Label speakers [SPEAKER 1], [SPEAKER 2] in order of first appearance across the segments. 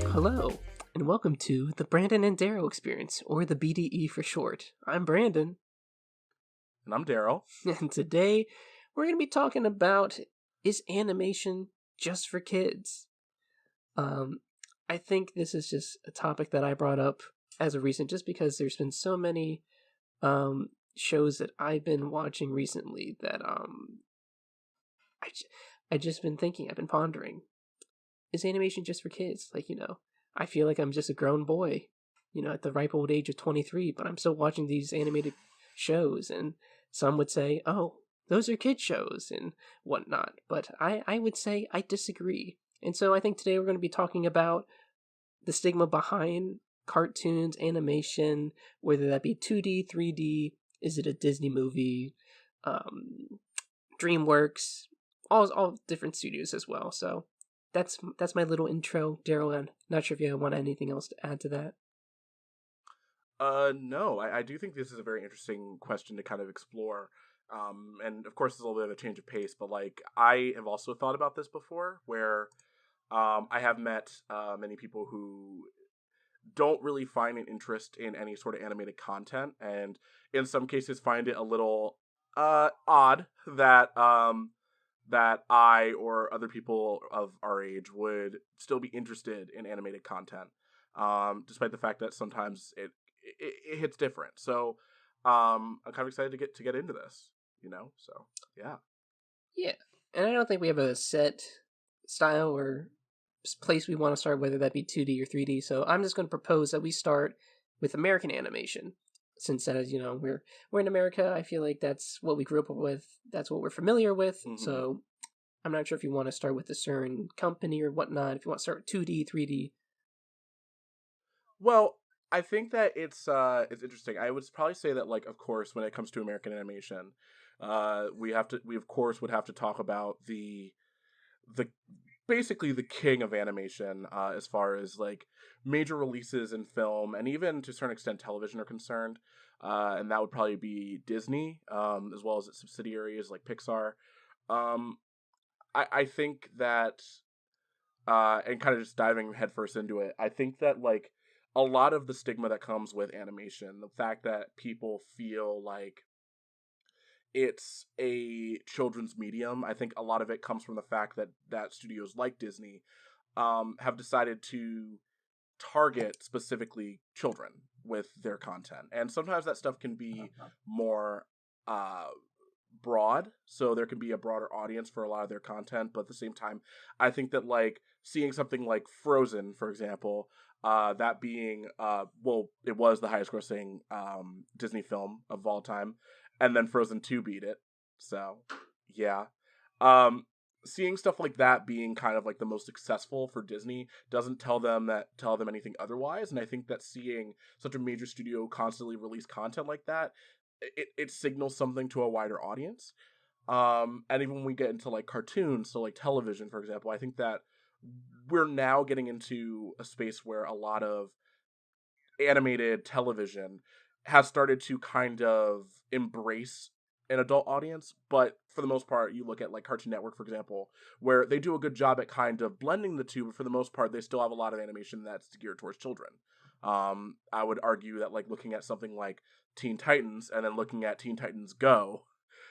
[SPEAKER 1] Hello, and welcome to the Brandon and Darrow Experience, or the BDE for short. I'm Brandon,
[SPEAKER 2] And I'm Daryl.
[SPEAKER 1] and today we're going to be talking about, is animation just for kids? I think this is just a topic that I brought up as of recent, just because there's been so many shows that I've been watching recently that I just been thinking, I've been pondering, is animation just for kids? I feel like I'm just a grown boy, at the ripe old age of 23, but I'm still watching these animated shows, and some would say, oh, those are kid shows and whatnot. But I would say I disagree. And so I think today we're going to be talking about the stigma behind cartoons, animation, whether that be 2D, 3D, is it a Disney movie, DreamWorks, all different studios as well. So that's my little intro, Daryl. I'm not sure if you want anything else to add to that.
[SPEAKER 2] No, I do think this is a very interesting question to kind of explore. And of course, it's a little bit of a change of pace, but like I have also thought about this before, where I have met many people who don't really find an interest in any sort of animated content, and in some cases find it a little odd that I or other people of our age would still be interested in animated content, despite the fact that sometimes it hits different. So I'm kind of excited to get into this, So yeah.
[SPEAKER 1] Yeah, and I don't think we have a set style or place we want to start, whether that be 2D or 3D. So I'm just going to propose that we start with American animation, since that is, we're in America. I feel like that's what we grew up with. That's what we're familiar with.
[SPEAKER 2] Mm-hmm.
[SPEAKER 1] So I'm not sure if you want to start with a certain company or whatnot. If you want to start with 2D, 3D.
[SPEAKER 2] Well, I think that it's interesting. I would probably say that, like, of course, when it comes to American animation, we of course would have to talk about the basically the king of animation, as far as like major releases in film and even to a certain extent television are concerned, and that would probably be Disney, as well as its subsidiaries like Pixar. Um, I think that, and kind of just diving headfirst into it, I think that like a lot of the stigma that comes with animation, the fact that people feel like it's a children's medium, I think a lot of it comes from the fact that studios like Disney have decided to target specifically children with their content, and sometimes that stuff can be more uh, broad, so there can be a broader audience for a lot of their content. But at the same time, I think that like seeing something like Frozen, for example, that being well, it was the highest grossing Disney film of all time, and then Frozen 2 beat it. So yeah. Um Seeing stuff like that being kind of like the most successful for Disney doesn't tell them anything otherwise. And I think that seeing such a major studio constantly release content like that, it signals something to a wider audience. And even when we get into like cartoons, so like television, for example, I think that we're now getting into a space where a lot of animated television has started to kind of embrace an adult audience, but for the most part, you look at like Cartoon Network, for example, where they do a good job at kind of blending the two, but for the most part, they still have a lot of animation that's geared towards children. I would argue that like looking at something like Teen Titans and then looking at Teen Titans Go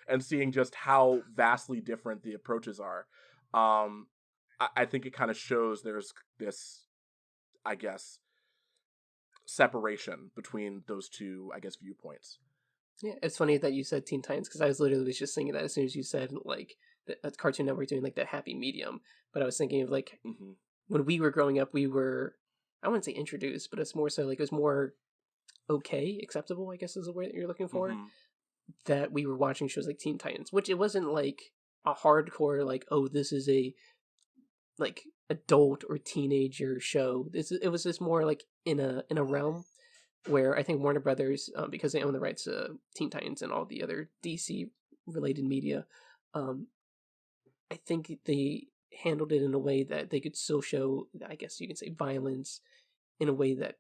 [SPEAKER 2] and seeing just how vastly different the approaches are, I think it kind of shows there's this, I guess, separation between those two, I guess, viewpoints.
[SPEAKER 1] Yeah, it's funny that you said Teen Titans, because I was literally just thinking that as soon as you said like the Cartoon Network doing like the happy medium. But I was thinking of like
[SPEAKER 2] Mm-hmm.
[SPEAKER 1] when we were growing up, we were, I wouldn't say introduced, but it's more so like it was more okay, acceptable, I guess is the word that you're looking for.
[SPEAKER 2] Mm-hmm.
[SPEAKER 1] That we were watching shows like Teen Titans, which it wasn't like a hardcore like, oh, this is a like adult or teenager show. It was just more like in a realm where I think Warner Brothers, because they own the rights to Teen Titans and all the other DC related media, um, I think they handled it in a way that they could still show, I guess you can say, violence in a way that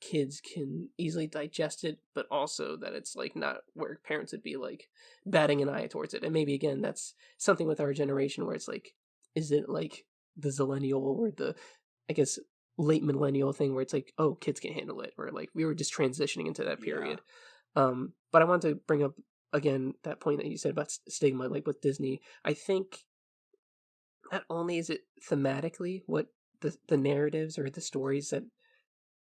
[SPEAKER 1] kids can easily digest it, but also that it's like not where parents would be like batting an eye towards it. And maybe again, that's something with our generation where it's like, is it like the zillennial or the, I guess, late millennial thing where it's like, oh, kids can handle it, or like we were just transitioning into that
[SPEAKER 2] Yeah.
[SPEAKER 1] period. But I want to bring up again that point that you said about stigma, like with Disney. I think not only is it thematically what the narratives or the stories that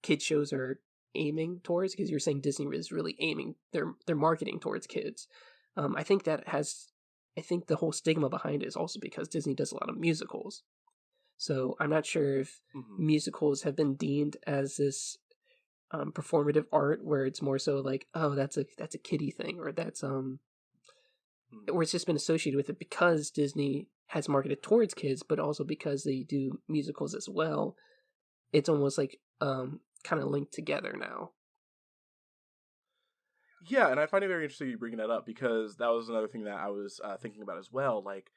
[SPEAKER 1] kid shows are aiming towards, because you're saying Disney is really aiming their marketing towards kids. I think that has, I think the whole stigma behind it is also because Disney does a lot of musicals. So I'm not sure if
[SPEAKER 2] Hmm.
[SPEAKER 1] musicals have been deemed as this performative art where it's more so like, oh, that's a kiddie thing, or that's
[SPEAKER 2] Hmm.
[SPEAKER 1] or it's just been associated with it because Disney has marketed towards kids, but also because they do musicals as well. It's almost like kind of linked together now.
[SPEAKER 2] Yeah, and I find it very interesting you bringing that up because that was another thing that I was thinking about as well. Like,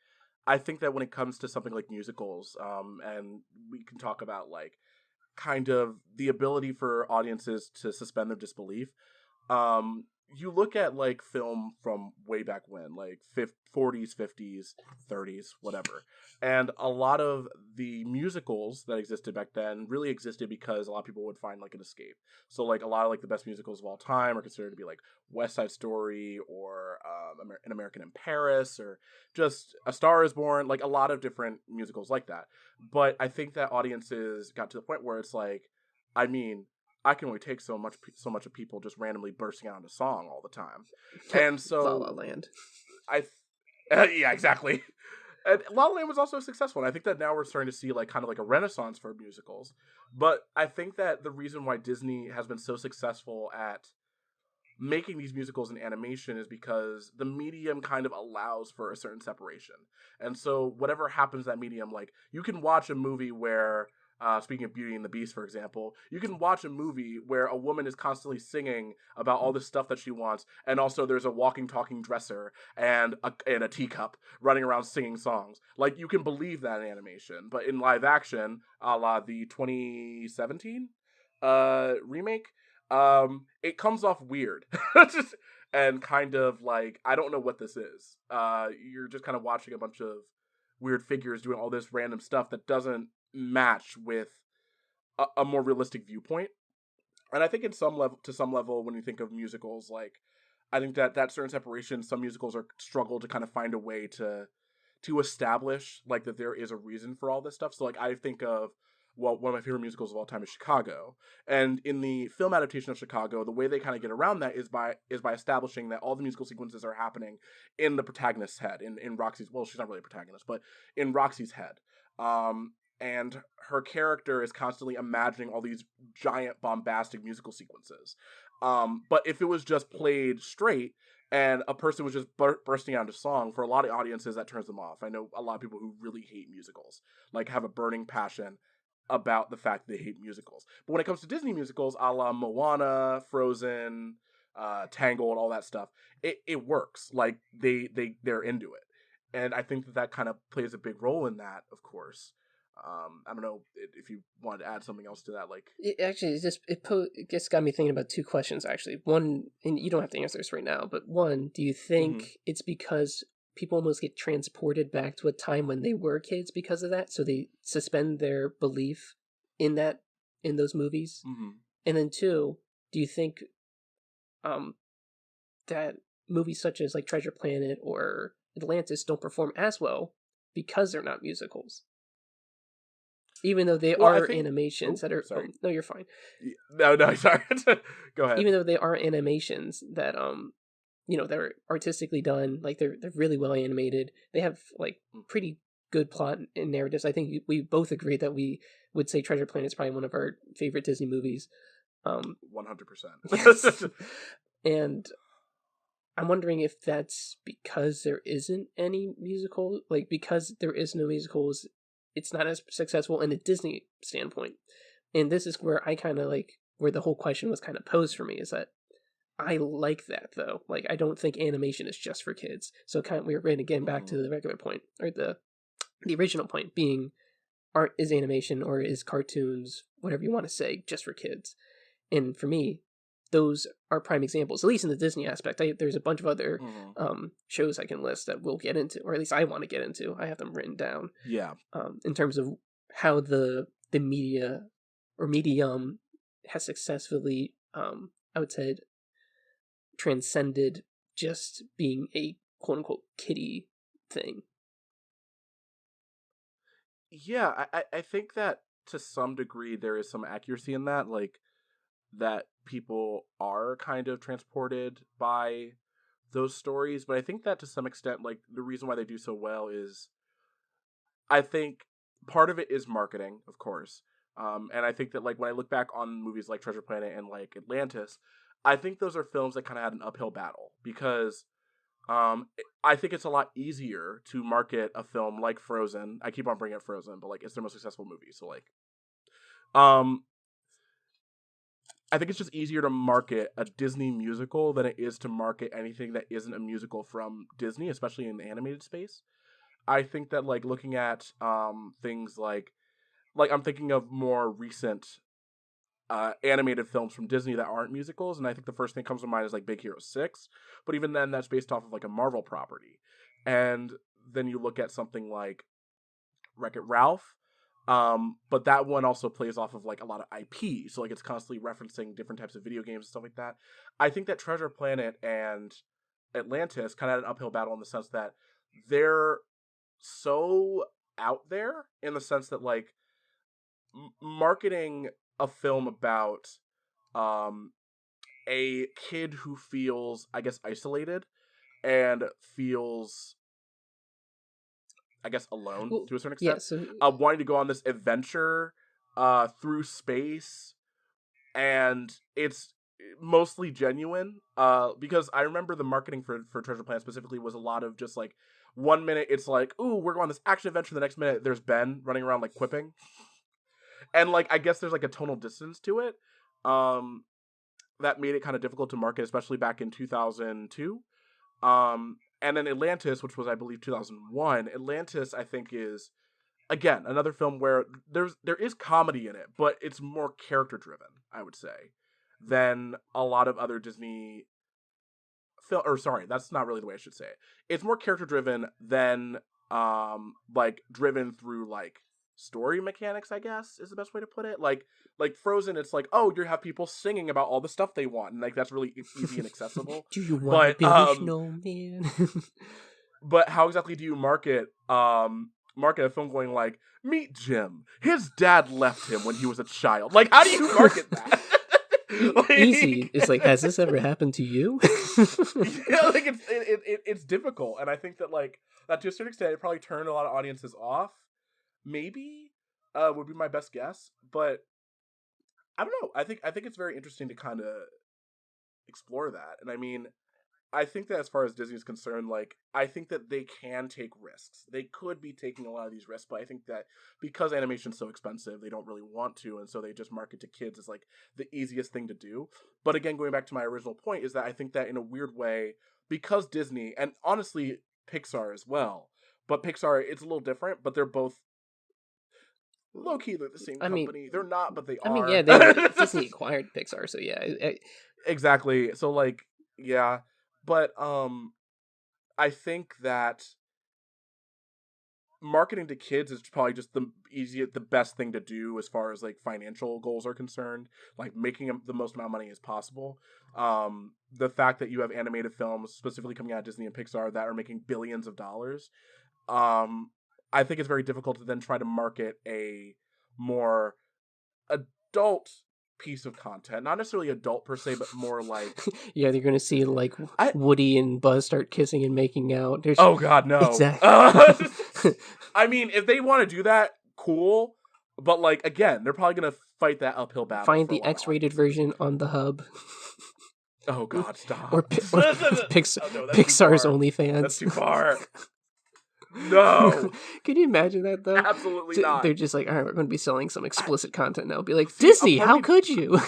[SPEAKER 2] I think that when it comes to something like musicals, and we can talk about like kind of the ability for audiences to suspend their disbelief. um you look at like film from way back when, like 40s, 50s, 30s, whatever, and a lot of the musicals that existed back then really existed because a lot of people would find like an escape. So like a lot of like the best musicals of all time are considered to be like West Side Story, or An American in Paris, or just A Star Is Born, like a lot of different musicals like that. But I think that audiences got to the point where it's like, I mean, I can only take so much of people just randomly bursting out into song all the time, and
[SPEAKER 1] La La
[SPEAKER 2] so
[SPEAKER 1] Land.
[SPEAKER 2] yeah, exactly. And La La Land was also successful, and I think that now we're starting to see like kind of like a renaissance for musicals. But I think that the reason why Disney has been so successful at making these musicals in animation is because the medium kind of allows for a certain separation. And so whatever happens to that medium, like you can watch a movie where speaking of Beauty and the Beast, for example, you can watch a movie where a woman is constantly singing about all this stuff that she wants, and also there's a walking, talking dresser and a teacup running around singing songs. Like you can believe that in animation, but in live action, a la the 2017 remake, it comes off weird. And kind of like, I don't know what this is. You're just kind of watching a bunch of weird figures doing all this random stuff that doesn't match with a more realistic viewpoint. And I think in some level, to some level, when you think of musicals, like I think that that certain separation, some musicals are struggle to kind of find a way to establish like that there is a reason for all this stuff. So like I think of, well, one of my favorite musicals of all time is Chicago. And in the film adaptation of Chicago, the way they kind of get around that is by establishing that all the musical sequences are happening in the protagonist's head, in Roxy's, well, she's not really a protagonist, but in Roxy's head. And her character is constantly imagining all these giant bombastic musical sequences. But if it was just played straight, and a person was just bursting out into song, for a lot of audiences that turns them off. I know a lot of people who really hate musicals, like have a burning passion about the fact they hate musicals. But when it comes to Disney musicals, a la Moana, Frozen, Tangled, all that stuff, it works. Like they're into it, and I think that that kind of plays a big role in that. Of course, I don't know if you wanted to add something else to that, like.
[SPEAKER 1] It actually it just got me thinking about two questions actually. One, and you don't have to answer this right now, but one, do you
[SPEAKER 2] Mm-hmm.
[SPEAKER 1] think it's because people almost get transported back to a time when they were kids because of that, so they suspend their belief in that in those movies?
[SPEAKER 2] Mm-hmm.
[SPEAKER 1] And then two, do you think um that movies such as like Treasure Planet or Atlantis don't perform as well because they're not musicals? Even though they
[SPEAKER 2] Well, I
[SPEAKER 1] are
[SPEAKER 2] think.
[SPEAKER 1] animations
[SPEAKER 2] Oh,
[SPEAKER 1] that are, oh
[SPEAKER 2] sorry.
[SPEAKER 1] no, you're fine.
[SPEAKER 2] No, no, sorry. Go ahead.
[SPEAKER 1] Even though they are animations that they're artistically done, like they're really well animated, they have like pretty good plot and narratives. I think we both agree that we would say Treasure Planet is probably one of our favorite Disney movies.
[SPEAKER 2] 100%.
[SPEAKER 1] Yes. And I'm wondering if that's because there isn't any musical, like because there is no musicals, it's not as successful in a Disney standpoint. And this is where I kind of like where the whole question was kind of posed for me, is that I like that though. Like I don't think animation is just for kids. So kind of we're going again back to
[SPEAKER 2] Hmm.
[SPEAKER 1] the regular point, or the original point being, art is animation or is cartoons, whatever you want to say, just for kids. And for me, those are prime examples, at least in the Disney aspect. There's a bunch of other
[SPEAKER 2] Mhm.
[SPEAKER 1] shows I can list that we'll get into, or at least I want to get into. I have them written down
[SPEAKER 2] Yeah.
[SPEAKER 1] in terms of how the media or medium has successfully, I would say, transcended just being a quote unquote kiddie thing.
[SPEAKER 2] Yeah, I think that to some degree there is some accuracy in that, like that people are kind of transported by those stories, but I think that to some extent, like the reason why they do so well is I think part of it is marketing, of course. And I think that like when I look back on movies like Treasure Planet and like Atlantis, I think those are films that kind of had an uphill battle because I think it's a lot easier to market a film like Frozen. I keep on bringing up Frozen, but like it's their most successful movie, so like um I think it's just easier to market a Disney musical than it is to market anything that isn't a musical from Disney, especially in the animated space. I think that like looking at things like I'm thinking of more recent animated films from Disney that aren't musicals, and I think the first thing that comes to mind is like Big Hero 6, but even then that's based off of like a Marvel property. And then you look at something like Wreck-It Ralph, but that one also plays off of like a lot of IP, so like it's constantly referencing different types of video games and stuff like that. I think that Treasure Planet and Atlantis kind of had an uphill battle in the sense that they're so out there in the sense that like marketing a film about um a kid who feels I guess isolated and feels I guess alone
[SPEAKER 1] Well,
[SPEAKER 2] to a certain
[SPEAKER 1] yeah.
[SPEAKER 2] extent,
[SPEAKER 1] So
[SPEAKER 2] wanting to go on this adventure through space, and it's mostly genuine. Because I remember the marketing for Treasure Planet specifically was a lot of just like 1 minute it's like, ooh, we're going on this action adventure. The next minute there's Ben running around like quipping, and like I guess there's like a tonal distance to it. Um, that made it kind of difficult to market, especially back in 2002. And then Atlantis, which was I believe 2001. Atlantis, I think, is again another film where there is comedy in it, but it's more character driven, I would say, than a lot of other Disney film. Or sorry, that's not really the way I should say it. It's more character driven than like driven through like story mechanics, I guess is the best way to put it. Like Frozen, it's like, oh, you have people singing about all the stuff they want, and like that's really easy and accessible.
[SPEAKER 1] do you want to
[SPEAKER 2] But
[SPEAKER 1] build a snowman?
[SPEAKER 2] but how exactly do you market a film going like, meet Jim, his dad left him when he was a child? Like, how do you market that?
[SPEAKER 1] Easy.
[SPEAKER 2] Like
[SPEAKER 1] It's like, has this ever happened to you?
[SPEAKER 2] yeah, like it's difficult, and I think that like that to a certain extent it probably turned a lot of audiences off. Maybe would be my best guess, but I don't know. I think it's very interesting to kind of explore that, and I mean, I think that as far as Disney is concerned, like I think that they can take risks. They could be taking a lot of these risks, but I think that because animation's so expensive, they don't really want to, and so they just market to kids as like the easiest thing to do. But again, going back to my original point is that I think that in a weird way, because Disney and honestly Pixar as well, but Pixar it's a little different, but they're both low key they're the same
[SPEAKER 1] I mean,
[SPEAKER 2] company. They're not, but they
[SPEAKER 1] yeah,
[SPEAKER 2] are.
[SPEAKER 1] they Disney acquired Pixar, so yeah.
[SPEAKER 2] Exactly. So like yeah, but I think that marketing to kids is probably just the best thing to do as far as like financial goals are concerned, like making the most amount of money as possible. The fact that you have animated films specifically coming out of Disney and Pixar that are making billions of dollars, um I think it's very difficult to then try to market a more adult piece of content, not necessarily adult per se, but more like
[SPEAKER 1] Yeah, they're gonna see like
[SPEAKER 2] I
[SPEAKER 1] Woody and Buzz start kissing and making out. There's
[SPEAKER 2] oh god no.
[SPEAKER 1] exact.
[SPEAKER 2] I mean, if they want to do that, cool. But like again, they're probably gonna fight that uphill battle
[SPEAKER 1] Find
[SPEAKER 2] for a
[SPEAKER 1] the
[SPEAKER 2] lot of
[SPEAKER 1] X-rated
[SPEAKER 2] audiences.
[SPEAKER 1] version on the hub,
[SPEAKER 2] Oh god,
[SPEAKER 1] or
[SPEAKER 2] stop.
[SPEAKER 1] or
[SPEAKER 2] Oh no, that's too
[SPEAKER 1] Pixar's
[SPEAKER 2] far. That's
[SPEAKER 1] OnlyFans.
[SPEAKER 2] too far. No.
[SPEAKER 1] Can you imagine that though?
[SPEAKER 2] Absolutely not.
[SPEAKER 1] They're just like, all right, we're going to be selling some
[SPEAKER 2] I,
[SPEAKER 1] explicit content now. Be like,
[SPEAKER 2] see, a
[SPEAKER 1] Disney,
[SPEAKER 2] part of
[SPEAKER 1] how
[SPEAKER 2] me
[SPEAKER 1] could you?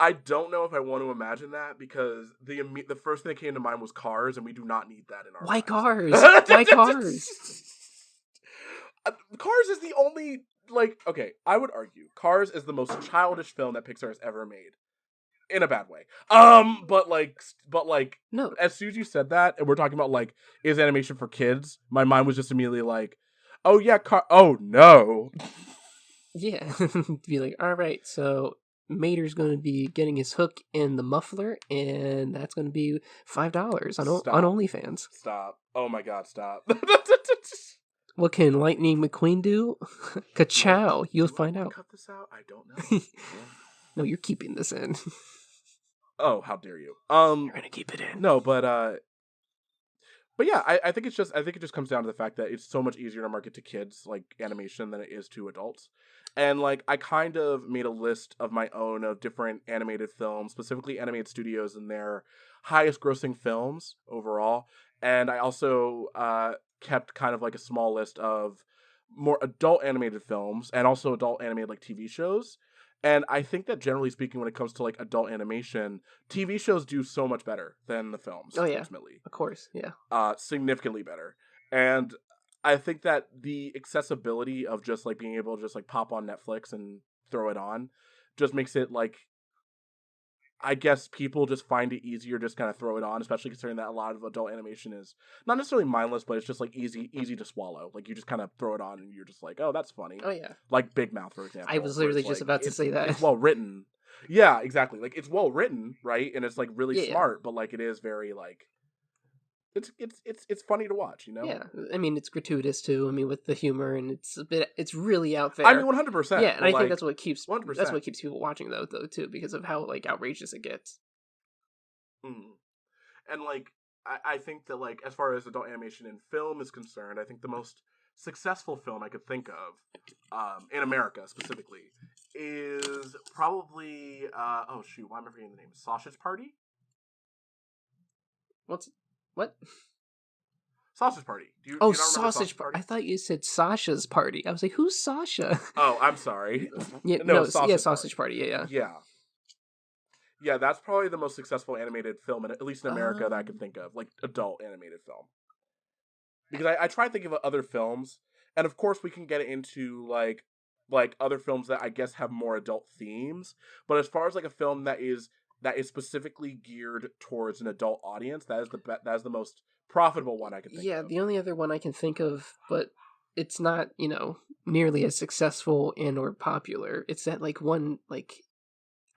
[SPEAKER 2] I don't know if I want to imagine that because the first thing that came to mind was Cars, and we do not need that in our
[SPEAKER 1] Why
[SPEAKER 2] lives.
[SPEAKER 1] cars? Why cars?
[SPEAKER 2] Cars is the only like, okay, I would argue Cars is the most childish film that Pixar has ever made. In a bad way. But like,
[SPEAKER 1] No,
[SPEAKER 2] as soon as you said that, and we're talking about like, is animation for kids? My mind was just immediately like, oh yeah, oh no.
[SPEAKER 1] yeah, be like, all right, so Mater's going to be getting his hook in the muffler, and that's going to be $5 on
[SPEAKER 2] Stop.
[SPEAKER 1] OnlyFans.
[SPEAKER 2] Stop. Oh my god, stop.
[SPEAKER 1] What can Lightning McQueen do? Ka-chow! You'll
[SPEAKER 2] Do I
[SPEAKER 1] find
[SPEAKER 2] want
[SPEAKER 1] out.
[SPEAKER 2] to cut this out? I don't know.
[SPEAKER 1] No, you're keeping this in.
[SPEAKER 2] Oh, how dare you?
[SPEAKER 1] You're gonna keep it in.
[SPEAKER 2] No, but yeah, I think I think it just comes down to the fact that it's so much easier to market to kids like animation than it is to adults. And like I kind of made a list of my own of different animated films, specifically animated studios and their highest grossing films overall. And I also kept kind of like a small list of more adult animated films and also adult animated like TV shows. And I think that generally speaking, when it comes to like adult animation, TV shows do so much better than the films
[SPEAKER 1] Oh yeah,
[SPEAKER 2] ultimately,
[SPEAKER 1] of course, yeah.
[SPEAKER 2] significantly better. And I think that the accessibility of just like being able to just like pop on Netflix and throw it on just makes it like, I guess people just find it easier just kind of throw it on, especially considering that a lot of adult animation is not necessarily mindless, but it's just like easy to swallow. Like you just kind of throw it on and you're just like, oh, that's funny.
[SPEAKER 1] Oh yeah.
[SPEAKER 2] Like Big Mouth, for
[SPEAKER 1] I
[SPEAKER 2] example,
[SPEAKER 1] was
[SPEAKER 2] where
[SPEAKER 1] literally
[SPEAKER 2] it's
[SPEAKER 1] just
[SPEAKER 2] like
[SPEAKER 1] about to say that.
[SPEAKER 2] it's well written. Yeah, exactly. Like it's well written, right? And it's like really
[SPEAKER 1] Yeah, yeah.
[SPEAKER 2] smart, but like it is very like it's funny to watch, you know?
[SPEAKER 1] Yeah, I mean it's gratuitous too. I mean with the humor and it's a bit, it's really out
[SPEAKER 2] I mean
[SPEAKER 1] there. Yeah,
[SPEAKER 2] 100%,
[SPEAKER 1] and
[SPEAKER 2] but
[SPEAKER 1] I think
[SPEAKER 2] like
[SPEAKER 1] that's
[SPEAKER 2] 100%.
[SPEAKER 1] what keeps people watching though too because of how like outrageous it gets.
[SPEAKER 2] Mm. And like I think that like as far as adult animation in film is concerned, I think the most successful film I could think of, in America specifically, is probably oh shoot, why am I forgetting the name? Sausage Party.
[SPEAKER 1] What's what?
[SPEAKER 2] Sausage Party. Do
[SPEAKER 1] Oh,
[SPEAKER 2] you not remember Sausage
[SPEAKER 1] I
[SPEAKER 2] Party?
[SPEAKER 1] thought you said Sasha's party. I was like, who's Sasha?
[SPEAKER 2] Oh, I'm sorry.
[SPEAKER 1] Yeah,
[SPEAKER 2] No,
[SPEAKER 1] no, yeah,
[SPEAKER 2] Sausage
[SPEAKER 1] sausage
[SPEAKER 2] Party.
[SPEAKER 1] party. Yeah, yeah.
[SPEAKER 2] Yeah, yeah. That's probably the most successful animated film, at least in America, that I could
[SPEAKER 1] Um,
[SPEAKER 2] think of, like adult animated film. Because I try to think of other films, and of course we can get into like other films that I guess have more adult themes. But as far as like a film that is specifically geared towards an adult audience, that is the most profitable one I could think
[SPEAKER 1] yeah,
[SPEAKER 2] of.
[SPEAKER 1] the only other one I can think of, but it's not, nearly as successful and or popular. It's that like one like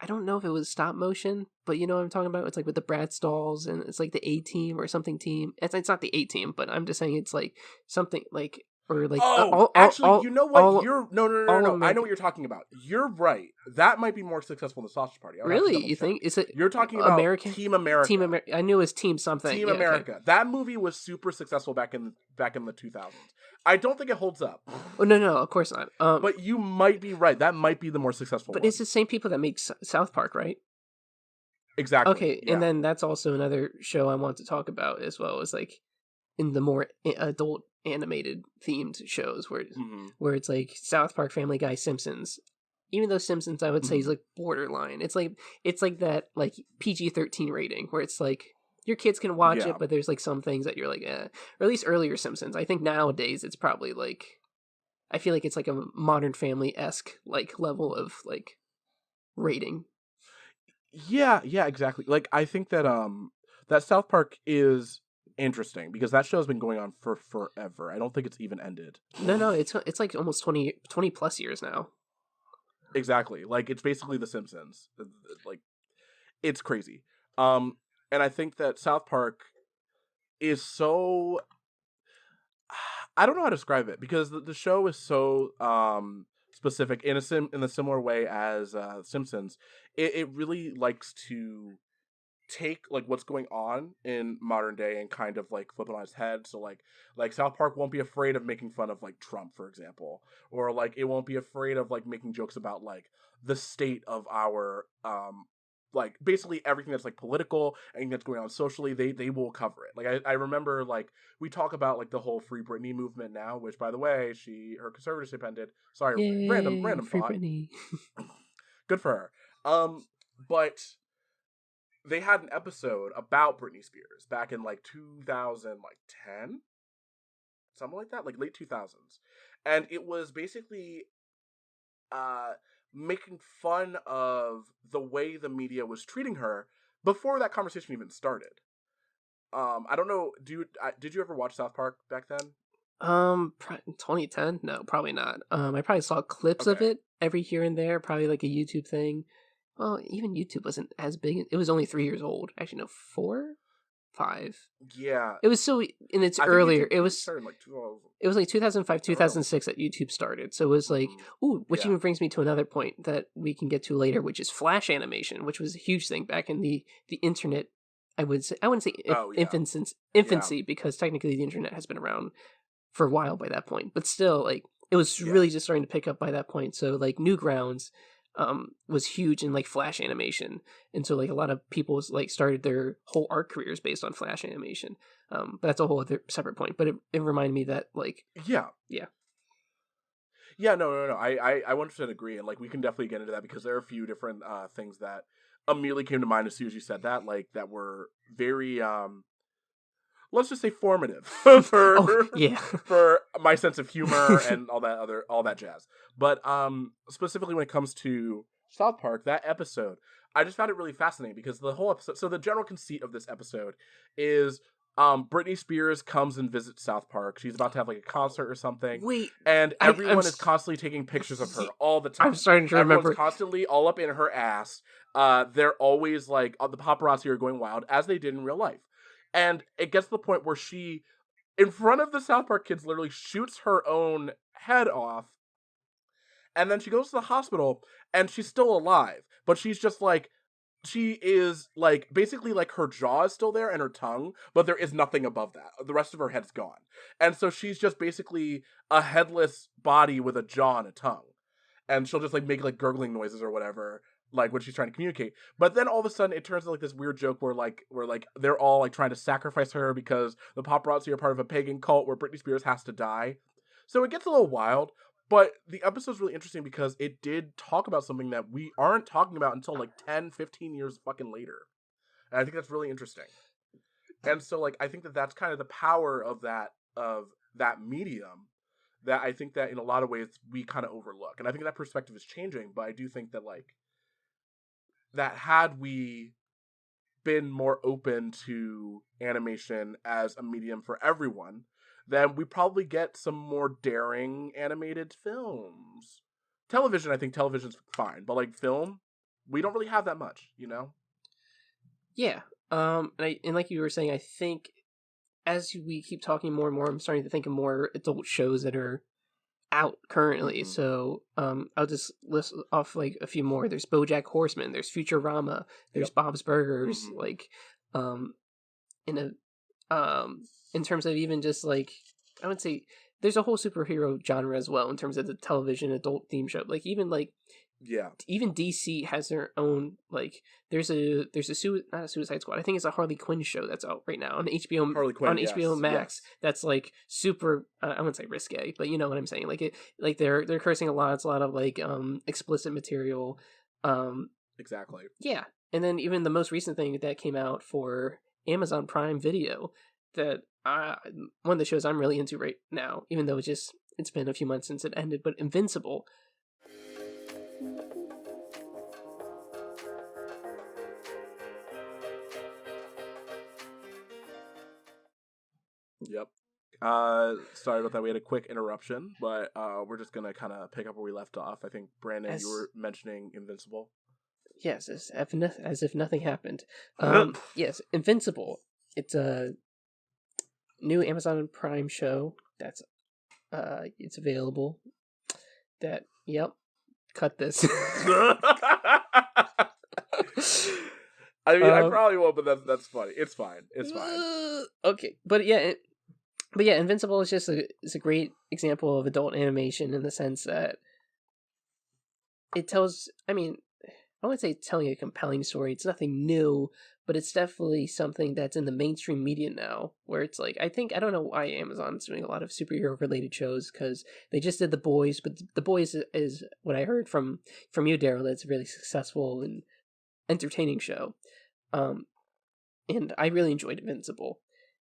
[SPEAKER 1] I don't know if it was stop motion, but you know what I'm talking about. It's like with the Brad Stalls and it's like the A Team or something team. It's not the A Team, but I'm just saying it's like something like or like
[SPEAKER 2] Oh, actually, you know what?
[SPEAKER 1] all
[SPEAKER 2] You're no, no, no, no,
[SPEAKER 1] all
[SPEAKER 2] no. I know what
[SPEAKER 1] American.
[SPEAKER 2] you're talking about. You're right. That might be more successful than Sausage Party. I would have to
[SPEAKER 1] Really,
[SPEAKER 2] double
[SPEAKER 1] you think
[SPEAKER 2] check.
[SPEAKER 1] is it
[SPEAKER 2] You're talking about
[SPEAKER 1] American?
[SPEAKER 2] Team America.
[SPEAKER 1] I knew it was Team something.
[SPEAKER 2] Team
[SPEAKER 1] Yeah, okay.
[SPEAKER 2] America. That movie was super successful back in the 2000s. I don't think it holds up,
[SPEAKER 1] Oh no, no, of course not.
[SPEAKER 2] but you might be right. That might be the more successful
[SPEAKER 1] But it's
[SPEAKER 2] one.
[SPEAKER 1] the same people that make South Park, right?
[SPEAKER 2] Exactly.
[SPEAKER 1] Okay, and
[SPEAKER 2] Yeah.
[SPEAKER 1] then that's also another show I want to talk about as well as like in the more adult animated themed shows
[SPEAKER 2] Hmm.
[SPEAKER 1] where it's like South Park, Family Guy, Simpsons. Even though Simpsons I would say is
[SPEAKER 2] Hmm.
[SPEAKER 1] like borderline. It's like that like PG-13 rating where it's like your kids can watch
[SPEAKER 2] Yeah.
[SPEAKER 1] it, but there's like some things that you're like, or at least earlier Simpsons. I think nowadays it's probably like I feel like it's like a Modern Family esque like level of like rating.
[SPEAKER 2] Yeah. Yeah. Exactly. Like I think that that South Park is interesting because that show has been going on for forever. I don't think it's even ended.
[SPEAKER 1] No, no, it's like almost 20 plus years now.
[SPEAKER 2] Exactly. Like it's basically The Simpsons. Like it's crazy. Um, and I think that South Park is so, I don't know how to describe it because the show is so specific in a similar way as Simpsons. It really likes to take like what's going on in modern day and kind of like flip it on its head. So like South Park won't be afraid of making fun of like Trump, for example, or like it won't be afraid of like making jokes about like the state of our like basically everything that's like political, anything that's going on socially, they will cover it. Like I remember like we talk about like the whole Free Britney movement now, which by the way, her conservatorship ended. Sorry,
[SPEAKER 1] Yay,
[SPEAKER 2] random
[SPEAKER 1] free
[SPEAKER 2] thought.
[SPEAKER 1] Britney.
[SPEAKER 2] Good for her. But they had an episode about Britney Spears back in like 2010, something like that, like late 2000s. And it was basically making fun of the way the media was treating her before that conversation even started. I don't know. Did you ever watch South Park back then?
[SPEAKER 1] 2010? No, probably not. I probably saw clips of
[SPEAKER 2] Okay.
[SPEAKER 1] it every here and there, probably like a YouTube thing. Well, even YouTube wasn't as big. It was only 3 years old. Actually, no, 4, 5.
[SPEAKER 2] Yeah,
[SPEAKER 1] It was so in its
[SPEAKER 2] I think
[SPEAKER 1] earlier.
[SPEAKER 2] YouTube started in like 2000.
[SPEAKER 1] It was like 2005,
[SPEAKER 2] I don't know.
[SPEAKER 1] 2006 that YouTube started. So it was like,
[SPEAKER 2] Hmm.
[SPEAKER 1] ooh, which
[SPEAKER 2] Yeah.
[SPEAKER 1] even brings me to another point that we can get to later, which is Flash animation, which was a huge thing back in the internet. I wouldn't say
[SPEAKER 2] Oh yeah. Yeah.
[SPEAKER 1] infancy because technically the internet has been around for a while by that point, but still, like, it was
[SPEAKER 2] Yeah.
[SPEAKER 1] really just starting to pick up by that point. So like Newgrounds was huge in like Flash animation, and so like a lot of people like started their whole art careers based on Flash animation. But that's a whole other separate point. But it reminded me that like
[SPEAKER 2] Yeah.
[SPEAKER 1] yeah.
[SPEAKER 2] Yeah. No. No. No. I 100% agree, and like we can definitely get into that because there are a few different things that immediately came to mind as soon as you said that, like that were very let's just say formative
[SPEAKER 1] Oh
[SPEAKER 2] for
[SPEAKER 1] yeah.
[SPEAKER 2] for my sense of humor and all that jazz. But specifically when it comes to South Park, that episode, I just found it really fascinating because the whole episode, so the general conceit of this episode is Britney Spears comes and visits South Park. She's about to have like a concert or something,
[SPEAKER 1] Wait,
[SPEAKER 2] and
[SPEAKER 1] I'm
[SPEAKER 2] everyone is constantly taking pictures of her all the
[SPEAKER 1] I'm
[SPEAKER 2] time.
[SPEAKER 1] starting to
[SPEAKER 2] Everyone's
[SPEAKER 1] remember.
[SPEAKER 2] constantly all up in her ass. They're always like the paparazzi are going wild as they did in real life. And it gets to the point where she, in front of the South Park kids, literally shoots her own head off. And then she goes to the hospital and she's still alive. But she's just like, she is like, basically like her jaw is still there and her tongue, but there is nothing above that. The rest of her head's gone. And so she's just basically a headless body with a jaw and a tongue. And she'll just like make like gurgling noises or whatever, like when she's trying to communicate. But then all of a sudden it turns into like this weird joke where they're all like trying to sacrifice her because the paparazzi are part of a pagan cult where Britney Spears has to die. So it gets a little wild, but the episode's really interesting because it did talk about something that we aren't talking about until like 10, 15 years fucking later. And I think that's really interesting. And so like I think that that's kind of the power of that medium that I think that in a lot of ways we kind of overlook. And I think that perspective is changing, but I do think that like that had we been more open to animation as a medium for everyone, then we probably get some more daring animated films. Television, I think television's fine, but like film, we don't really have that much, you know?
[SPEAKER 1] Yeah. And like you were saying, I think as we keep talking more and more, I'm starting to think of more adult shows that are out currently.
[SPEAKER 2] Mm-hmm.
[SPEAKER 1] So I'll just list off like a few more. There's BoJack Horseman. There's Futurama. There's
[SPEAKER 2] Yep.
[SPEAKER 1] Bob's Burgers.
[SPEAKER 2] Mm-hmm.
[SPEAKER 1] Like um, in in terms of even just like I would say there's a whole superhero genre as well in terms of the television adult theme show. Like
[SPEAKER 2] Yeah.
[SPEAKER 1] even DC has their own like not a Suicide Squad. I think it's a Harley Quinn show that's out right now on
[SPEAKER 2] Harley Quinn,
[SPEAKER 1] on HBO
[SPEAKER 2] yes.
[SPEAKER 1] Max.
[SPEAKER 2] Yes.
[SPEAKER 1] That's like super. I wouldn't say risque, but you know what I'm saying. Like they're cursing a lot. It's a lot of like explicit material. Um,
[SPEAKER 2] Exactly.
[SPEAKER 1] yeah, and then even the most recent thing that came out for Amazon Prime Video that one of the shows I'm really into right now, even though it's been a few months since it ended, but Invincible.
[SPEAKER 2] Yep. Sorry about that. We had a quick interruption, but we're just gonna kind of pick up where we left off. I think Brandon, you
[SPEAKER 1] As
[SPEAKER 2] were mentioning Invincible.
[SPEAKER 1] Yes, as if nothing happened. Yes, Invincible. It's a new Amazon Prime show that's it's available. That yep, cut this.
[SPEAKER 2] I mean, I
[SPEAKER 1] um,
[SPEAKER 2] probably won't, but that's funny. It's fine. It's fine.
[SPEAKER 1] okay, but yeah, Invincible is just a great example of adult animation in the sense that it tells. I mean, I wouldn't say it's telling a compelling story. It's nothing new, but it's definitely something that's in the mainstream media now. Where it's like, I don't know why Amazon's doing a lot of superhero related shows because they just did The Boys, but The Boys is what I heard from you, Daryl. That's a really successful and entertaining show. Um, and I really enjoyed Invincible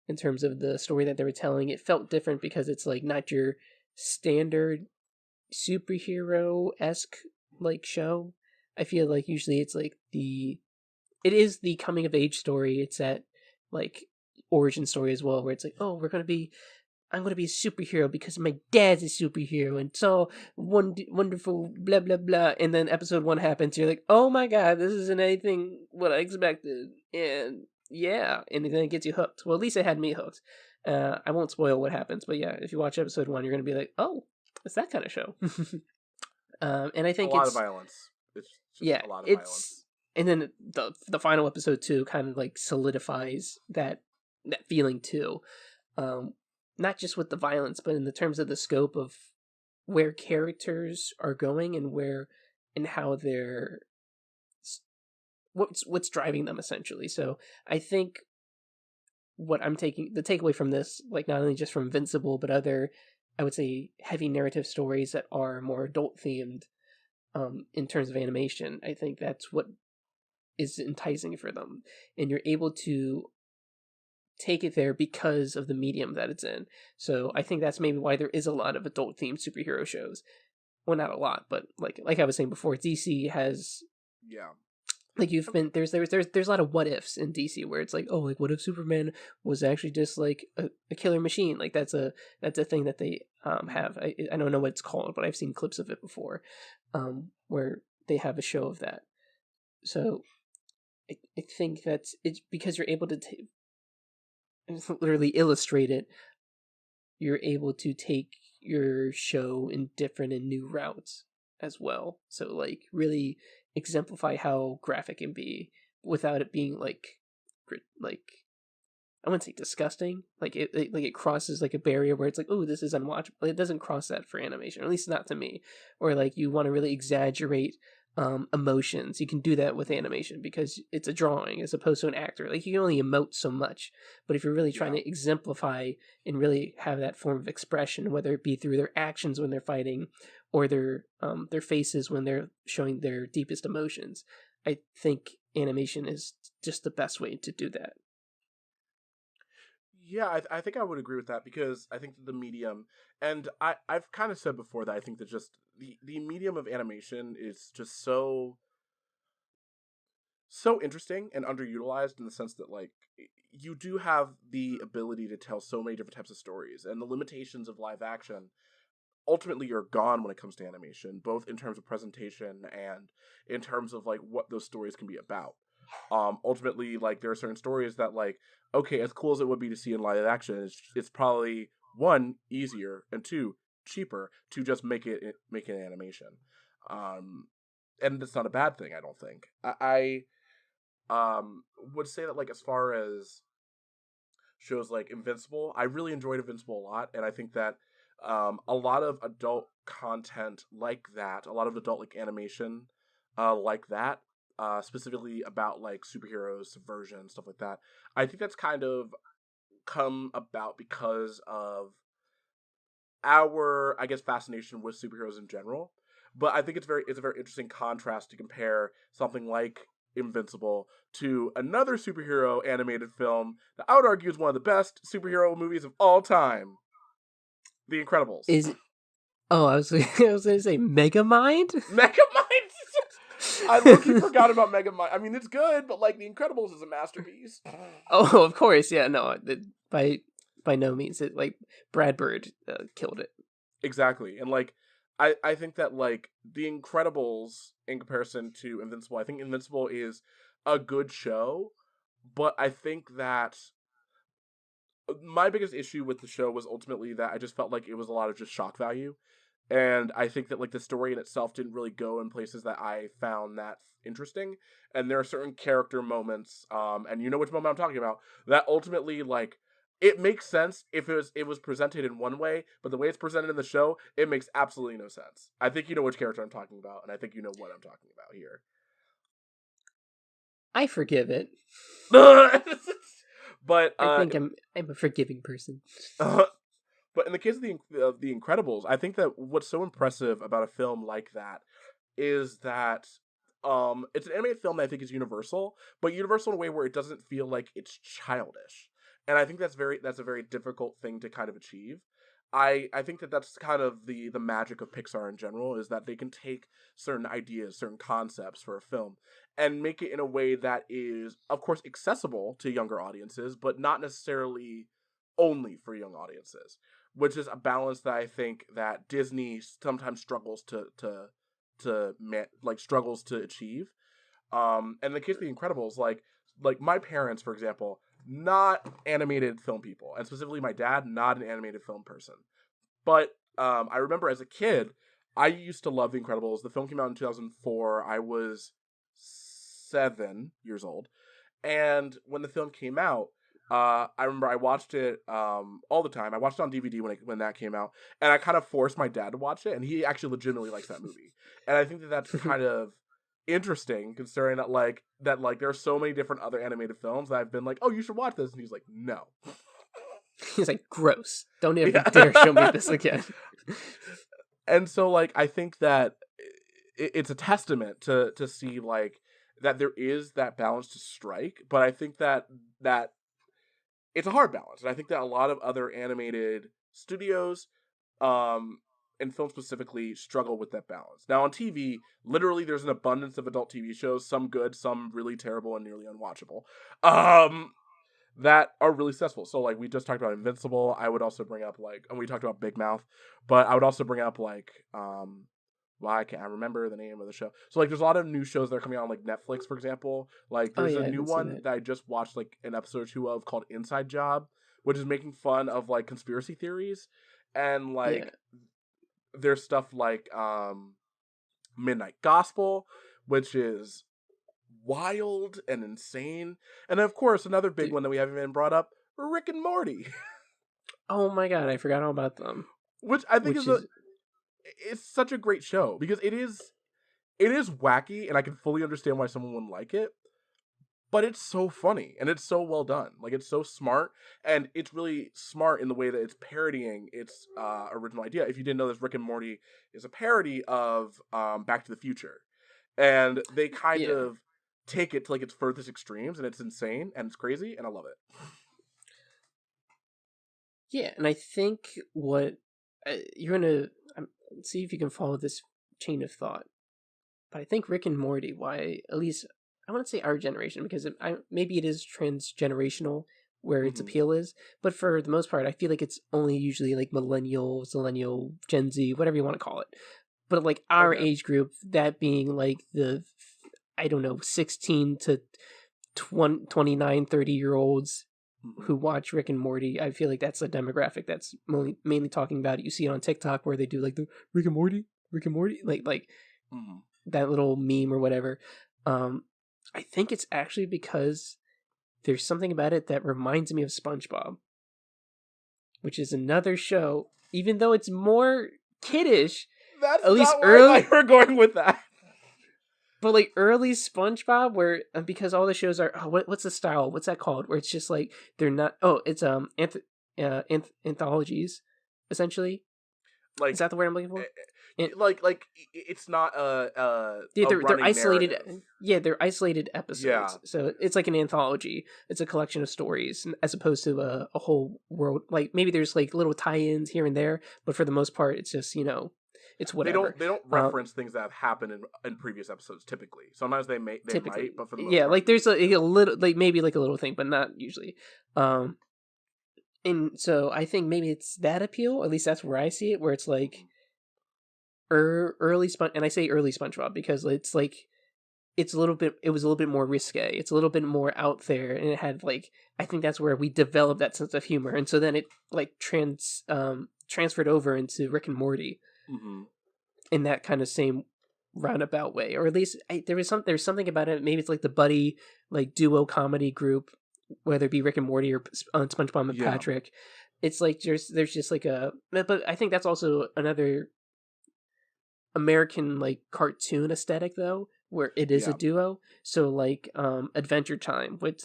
[SPEAKER 1] in terms of the story that they were telling. It felt different because it's like not your standard. superhero-esque like show. I feel like usually it's like it is the coming of age story. It's that like origin story as well, where it's like, oh, I'm gonna be a superhero because my dad's a superhero, and so wonderful, blah blah blah. And then episode one happens. You're like, oh my god, this isn't anything what I expected, and yeah, and then it gets you hooked. Well, at least it had me hooked. I won't spoil what happens, but yeah, if you watch episode one, you're gonna be like, oh, it's that kind of show. And I
[SPEAKER 2] A
[SPEAKER 1] think
[SPEAKER 2] lot of
[SPEAKER 1] it's
[SPEAKER 2] violence. It's just
[SPEAKER 1] yeah,
[SPEAKER 2] a lot of
[SPEAKER 1] it's
[SPEAKER 2] violence.
[SPEAKER 1] and then the final episode too kind of like solidifies that feeling too. Um, Not just with the violence, but in the terms of the scope of where characters are going and where and how they're what's driving them essentially. So I think what I'm taking the takeaway from this, like not only just from Invincible, but other, I would say, heavy narrative stories that are more adult themed, in terms of animation. I think that's what is enticing for them, and you're able to take it there because of the medium that it's in. So I think that's maybe why there is a lot of adult themed superhero shows. Well, not a lot, but like I was saying before, DC has
[SPEAKER 2] Yeah.
[SPEAKER 1] like you've been there's a lot of what ifs in DC where it's like, oh, like what if Superman was actually just like a killer machine? Like that's a thing that they have. I don't know what it's called, but I've seen clips of it before, where they have a show of that. So I think that's it's because you're able to literally illustrate it. You're able to take your show in different and new routes as well. So like really exemplify how graphic can be without it being like I wouldn't say disgusting. Like it crosses like a barrier where it's like, oh, this is unwatchable. It doesn't cross that for animation, or at least not to me. Or like you want to really exaggerate emotions. You can do that with animation because it's a drawing as opposed to an actor. Like you can only emote so much. But if you're really trying
[SPEAKER 2] Yeah.
[SPEAKER 1] to exemplify and really have that form of expression, whether it be through their actions when they're fighting or their faces when they're showing their deepest emotions, I think animation is just the best way to do that.
[SPEAKER 2] Yeah, I think I would agree with that because I think that the medium, and I've kind of said before that I think that just the medium of animation is just so interesting and underutilized in the sense that like you do have the ability to tell so many different types of stories, and the limitations of live action ultimately are gone when it comes to animation, both in terms of presentation and in terms of like what those stories can be about. Ultimately, like there are certain stories that like, okay, as cool as it would be to see in live action, it's probably one easier and two cheaper to just make it an animation. Um, and that's not a bad thing, I don't think. I would say that like as far as shows like Invincible. I really enjoyed Invincible a lot, and I think that a lot of adult content like that, a lot of adult like animation like that, specifically about like superheroes, subversion, stuff like that. I think that's kind of come about because of our, I guess, fascination with superheroes in general. But I think it's a very interesting contrast to compare something like Invincible to another superhero animated film that I would argue is one of the best superhero movies of all time, The Incredibles.
[SPEAKER 1] Is Oh, I was I was gonna say Megamind.
[SPEAKER 2] Megamind. I low key forgot about Megamind. I mean, it's good, but like The Incredibles is a masterpiece.
[SPEAKER 1] Oh, of course, yeah. No, by no means. It like Brad Bird killed it.
[SPEAKER 2] Exactly. And like I think that like The Incredibles in comparison to Invincible, I think Invincible is a good show, but I think that my biggest issue with the show was ultimately that I just felt like it was a lot of just shock value. And I think that like the story in itself didn't really go in places that I found that interesting. And there are certain character moments, and you know which moment I'm talking about, that ultimately like it makes sense if it was presented in one way, but the way it's presented in the show, it makes absolutely no sense. I think you know which character I'm talking about, and I think you know what I'm talking about here.
[SPEAKER 1] I forgive it.
[SPEAKER 2] but
[SPEAKER 1] I think I'm a forgiving person.
[SPEAKER 2] but in the case of the Incredibles, I think that what's so impressive about a film like that is that it's an animated film that I think is universal, but universal in a way where it doesn't feel like it's childish. And I think that's a very difficult thing to kind of achieve. I think that that's kind of the magic of Pixar in general, is that they can take certain ideas, certain concepts for a film and make it in a way that is, of course, accessible to younger audiences, but not necessarily only for young audiences, which is a balance that I think that Disney sometimes struggles like struggles to achieve. And in the case of The Incredibles, like my parents, for example, not animated film people, and specifically my dad, not an animated film person. But I remember as a kid, I used to love The Incredibles. The film came out in 2004. I was 7 years old, and when the film came out, I remember I watched it all the time. I watched it on DVD when that came out, and I kind of forced my dad to watch it, and he actually legitimately likes that movie. And I think that that's kind of interesting, considering that there are so many different other animated films that I've been like, oh, you should watch this, and he's like, no.
[SPEAKER 1] He's like, gross. Don't ever dare show me
[SPEAKER 2] Yeah.
[SPEAKER 1] this again.
[SPEAKER 2] And so like I think that it's a testament to see like that there is that balance to strike, but I think that it's a hard balance, and I think that a lot of other animated studios, um, and film specifically, struggle with that balance. Now on TV, literally, there's an abundance of adult TV shows, some good, some really terrible and nearly unwatchable, that are really successful. So like we just talked about Invincible. I would also bring up and we talked about Big Mouth, but I would also bring up why can't I remember the name of the show? So like there's a lot of new shows that are coming out on like Netflix, for example. Like
[SPEAKER 1] Oh
[SPEAKER 2] there's
[SPEAKER 1] yeah,
[SPEAKER 2] a
[SPEAKER 1] I
[SPEAKER 2] new
[SPEAKER 1] haven't seen
[SPEAKER 2] one
[SPEAKER 1] that.
[SPEAKER 2] that I just watched like an episode or two of called Inside Job, which is making fun of like conspiracy theories, and
[SPEAKER 1] Yeah,
[SPEAKER 2] like there's stuff like Midnight Gospel, which is wild and insane. And then, of course, another big
[SPEAKER 1] dude.
[SPEAKER 2] one that we haven't even brought up, Rick and Morty,
[SPEAKER 1] Oh my god, I forgot all about them.
[SPEAKER 2] which I think
[SPEAKER 1] Which
[SPEAKER 2] is
[SPEAKER 1] is
[SPEAKER 2] it's such a great show because it is wacky, and I can fully understand why someone wouldn't like it. But it's so funny and it's so well done. Like it's so smart, and it's really smart in the way that it's parodying its original idea. If you didn't know this, Rick and Morty is a parody of Back to the Future, and they kind
[SPEAKER 1] yeah,
[SPEAKER 2] of take it to like its furthest extremes, and it's insane and it's crazy, and I love it.
[SPEAKER 1] yeah, and I think what you're gonna see if you can follow this chain of thought. But I think Rick and Morty, why at least I want to say our generation, because maybe it is transgenerational where its
[SPEAKER 2] Hmm.
[SPEAKER 1] appeal is, but for the most part, I feel like it's only usually like millennial, Gen Z, whatever you want to call it. But like our
[SPEAKER 2] Okay.
[SPEAKER 1] age group, that being like the I don't know, 16 to 29, 30-year olds
[SPEAKER 2] Hmm.
[SPEAKER 1] who watch Rick and Morty, I feel like that's a demographic that's mainly talking about it. You see it on TikTok where they do like the Rick and Morty, like
[SPEAKER 2] Hmm.
[SPEAKER 1] that little meme or whatever. Um, I think it's actually because there's something about it that reminds me of SpongeBob, which is another show, even though it's more kiddish,
[SPEAKER 2] That's
[SPEAKER 1] at least
[SPEAKER 2] not where I thought
[SPEAKER 1] early,
[SPEAKER 2] you were going with that.
[SPEAKER 1] but like early SpongeBob, where because all the shows are what's the style? What's that called? Where it's just like they're not. Oh, it's anthologies, essentially. Is
[SPEAKER 2] Like,
[SPEAKER 1] that the word I'm looking
[SPEAKER 2] eh,
[SPEAKER 1] for? And
[SPEAKER 2] it's not
[SPEAKER 1] yeah,
[SPEAKER 2] a
[SPEAKER 1] they're
[SPEAKER 2] running
[SPEAKER 1] isolated.
[SPEAKER 2] narrative.
[SPEAKER 1] Yeah, they're isolated
[SPEAKER 2] Yeah,
[SPEAKER 1] episodes. So it's like an anthology. It's a collection of stories, as opposed to a whole world. Like maybe there's like little tie-ins here and there, but for the most part, it's just it's
[SPEAKER 2] they
[SPEAKER 1] whatever.
[SPEAKER 2] don't
[SPEAKER 1] Uh,
[SPEAKER 2] reference things that have happened in previous episodes. Typically, sometimes they
[SPEAKER 1] Typically,
[SPEAKER 2] might, but for the most
[SPEAKER 1] yeah,
[SPEAKER 2] part,
[SPEAKER 1] like there's a little, like maybe like a little thing, but not usually. Um, and so I think maybe it's that appeal, or at least that's where I see it, where it's like early Sponge, and I say early SpongeBob because it's like it's a little bit it was a little bit more risque, it's a little bit more out there, and it had like I think that's where we developed that sense of humor, and so then it like transferred over into Rick and Morty
[SPEAKER 2] mm-hmm.
[SPEAKER 1] in that kind of same roundabout way, or at least there's something about it. Maybe it's like the buddy like duo comedy group, whether it be Rick and Morty or SpongeBob and
[SPEAKER 2] Yeah,
[SPEAKER 1] Patrick. It's like there's just like but I think that's also another American like cartoon aesthetic though, where it is a
[SPEAKER 2] yeah.
[SPEAKER 1] duo. So like Adventure Time with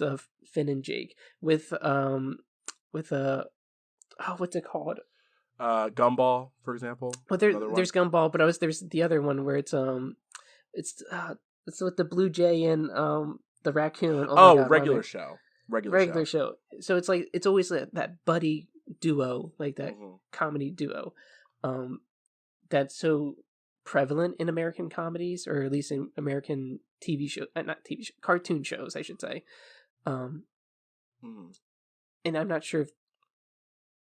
[SPEAKER 1] Finn and Jake with oh what's it called?
[SPEAKER 2] Gumball, for example,
[SPEAKER 1] Well,
[SPEAKER 2] is another one.
[SPEAKER 1] there's Gumball, but there's the other one where it's it's with the blue jay and the raccoon. Oh my
[SPEAKER 2] Oh,
[SPEAKER 1] god, why am I
[SPEAKER 2] regular show, regular
[SPEAKER 1] regular
[SPEAKER 2] show.
[SPEAKER 1] show? So it's like it's always that buddy duo, like that
[SPEAKER 2] Mm-hmm.
[SPEAKER 1] comedy duo, um, that's so prevalent in American comedies, or at least in American TV show, not TV show, cartoon shows, I should say. Um,
[SPEAKER 2] Mm-hmm.
[SPEAKER 1] and I'm not sure if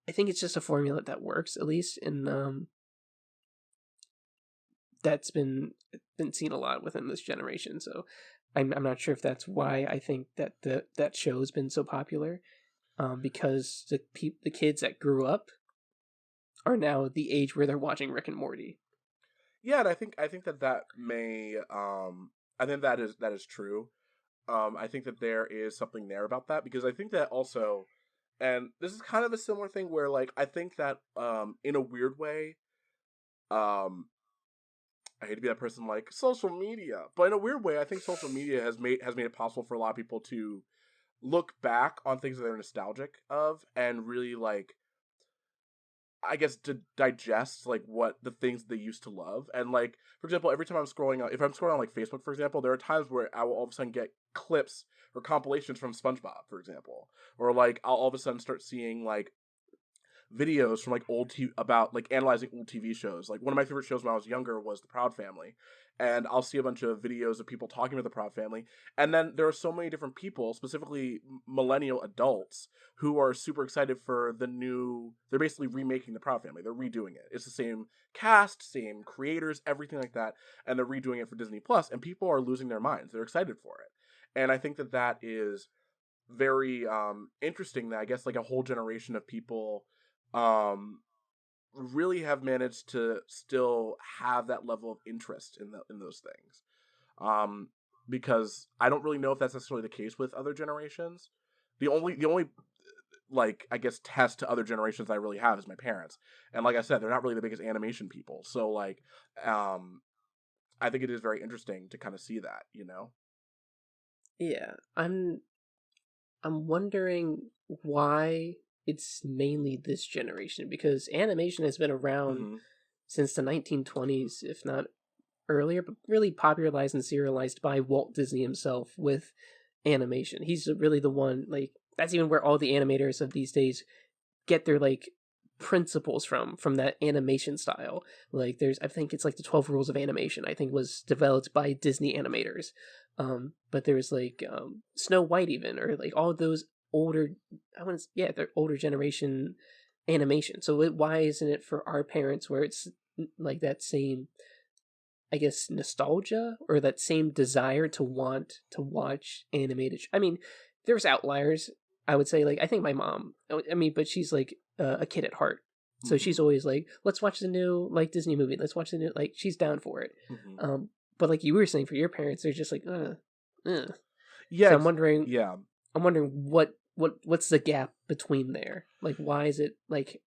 [SPEAKER 1] I think it's just a formula that works, at least, and that's been seen a lot within this generation. So I'm not sure if that's why I think that that show's been so popular. Because the kids that grew up are now the age where they're watching Rick and Morty.
[SPEAKER 2] Yeah, and I think that may I think that is true. I think that there is something there about that because I think that also, and this is kind of a similar thing where like I think that in a weird way, um I hate to be that person like social media, but in a weird way, I think social media has made it possible for a lot of people to look back on things that they're nostalgic of and really like I guess to digest like what the things they used to love. And like for example, every time I'm scrolling on if I'm scrolling on like Facebook, for example, there are times where I will all of a sudden get clips or compilations from SpongeBob, for example. Or like I'll all of a sudden start seeing like videos from like about like analyzing old TV shows. Like one of my favorite shows when I was younger was The Proud Family, and I'll see a bunch of videos of people talking about The Proud Family. And then there are so many different people, specifically millennial adults, who are super excited for the new. They're basically remaking The Proud Family. They're redoing it. It's the same cast, same creators, everything like that, and they're redoing it for Disney Plus. And people are losing their minds. They're excited for it, and I think that that is very interesting that I guess like a whole generation of people um really have managed to still have that level of interest in those things. Um because I don't really know if that's necessarily the case with other generations. The only like I guess test to other generations I really have is my parents. And like I said, they're not really the biggest animation people. So like um I think it is very interesting to kind of see that, you know.
[SPEAKER 1] Yeah, I'm wondering why it's mainly this generation, because animation has been around
[SPEAKER 2] Mhm.
[SPEAKER 1] since the 1920s, if not earlier, but really popularized and serialized by Walt Disney himself with animation. He's really the one, like, that's even where all the animators of these days get their, like, principles from that animation style. Like, there's, I think it's like the 12 rules of animation, I think was developed by Disney animators. But there's like Snow White, even, or like all those older, I want to, yeah, they're older generation animation. So why isn't it for our parents where it's like that same, I guess, nostalgia, or that same desire to want to watch animated? I mean, there's outliers. I would say, like, I think my mom. I mean, but she's like a kid at heart, so she's
[SPEAKER 2] Mhm.
[SPEAKER 1] always like, "Let's watch the new like Disney movie. Let's watch the new." Like, she's down for it.
[SPEAKER 2] Mhm.
[SPEAKER 1] But like you were saying, for your parents, they're just like,
[SPEAKER 2] Yeah,
[SPEAKER 1] So
[SPEAKER 2] yeah.
[SPEAKER 1] I'm wondering what's the gap between there? Like, why is it like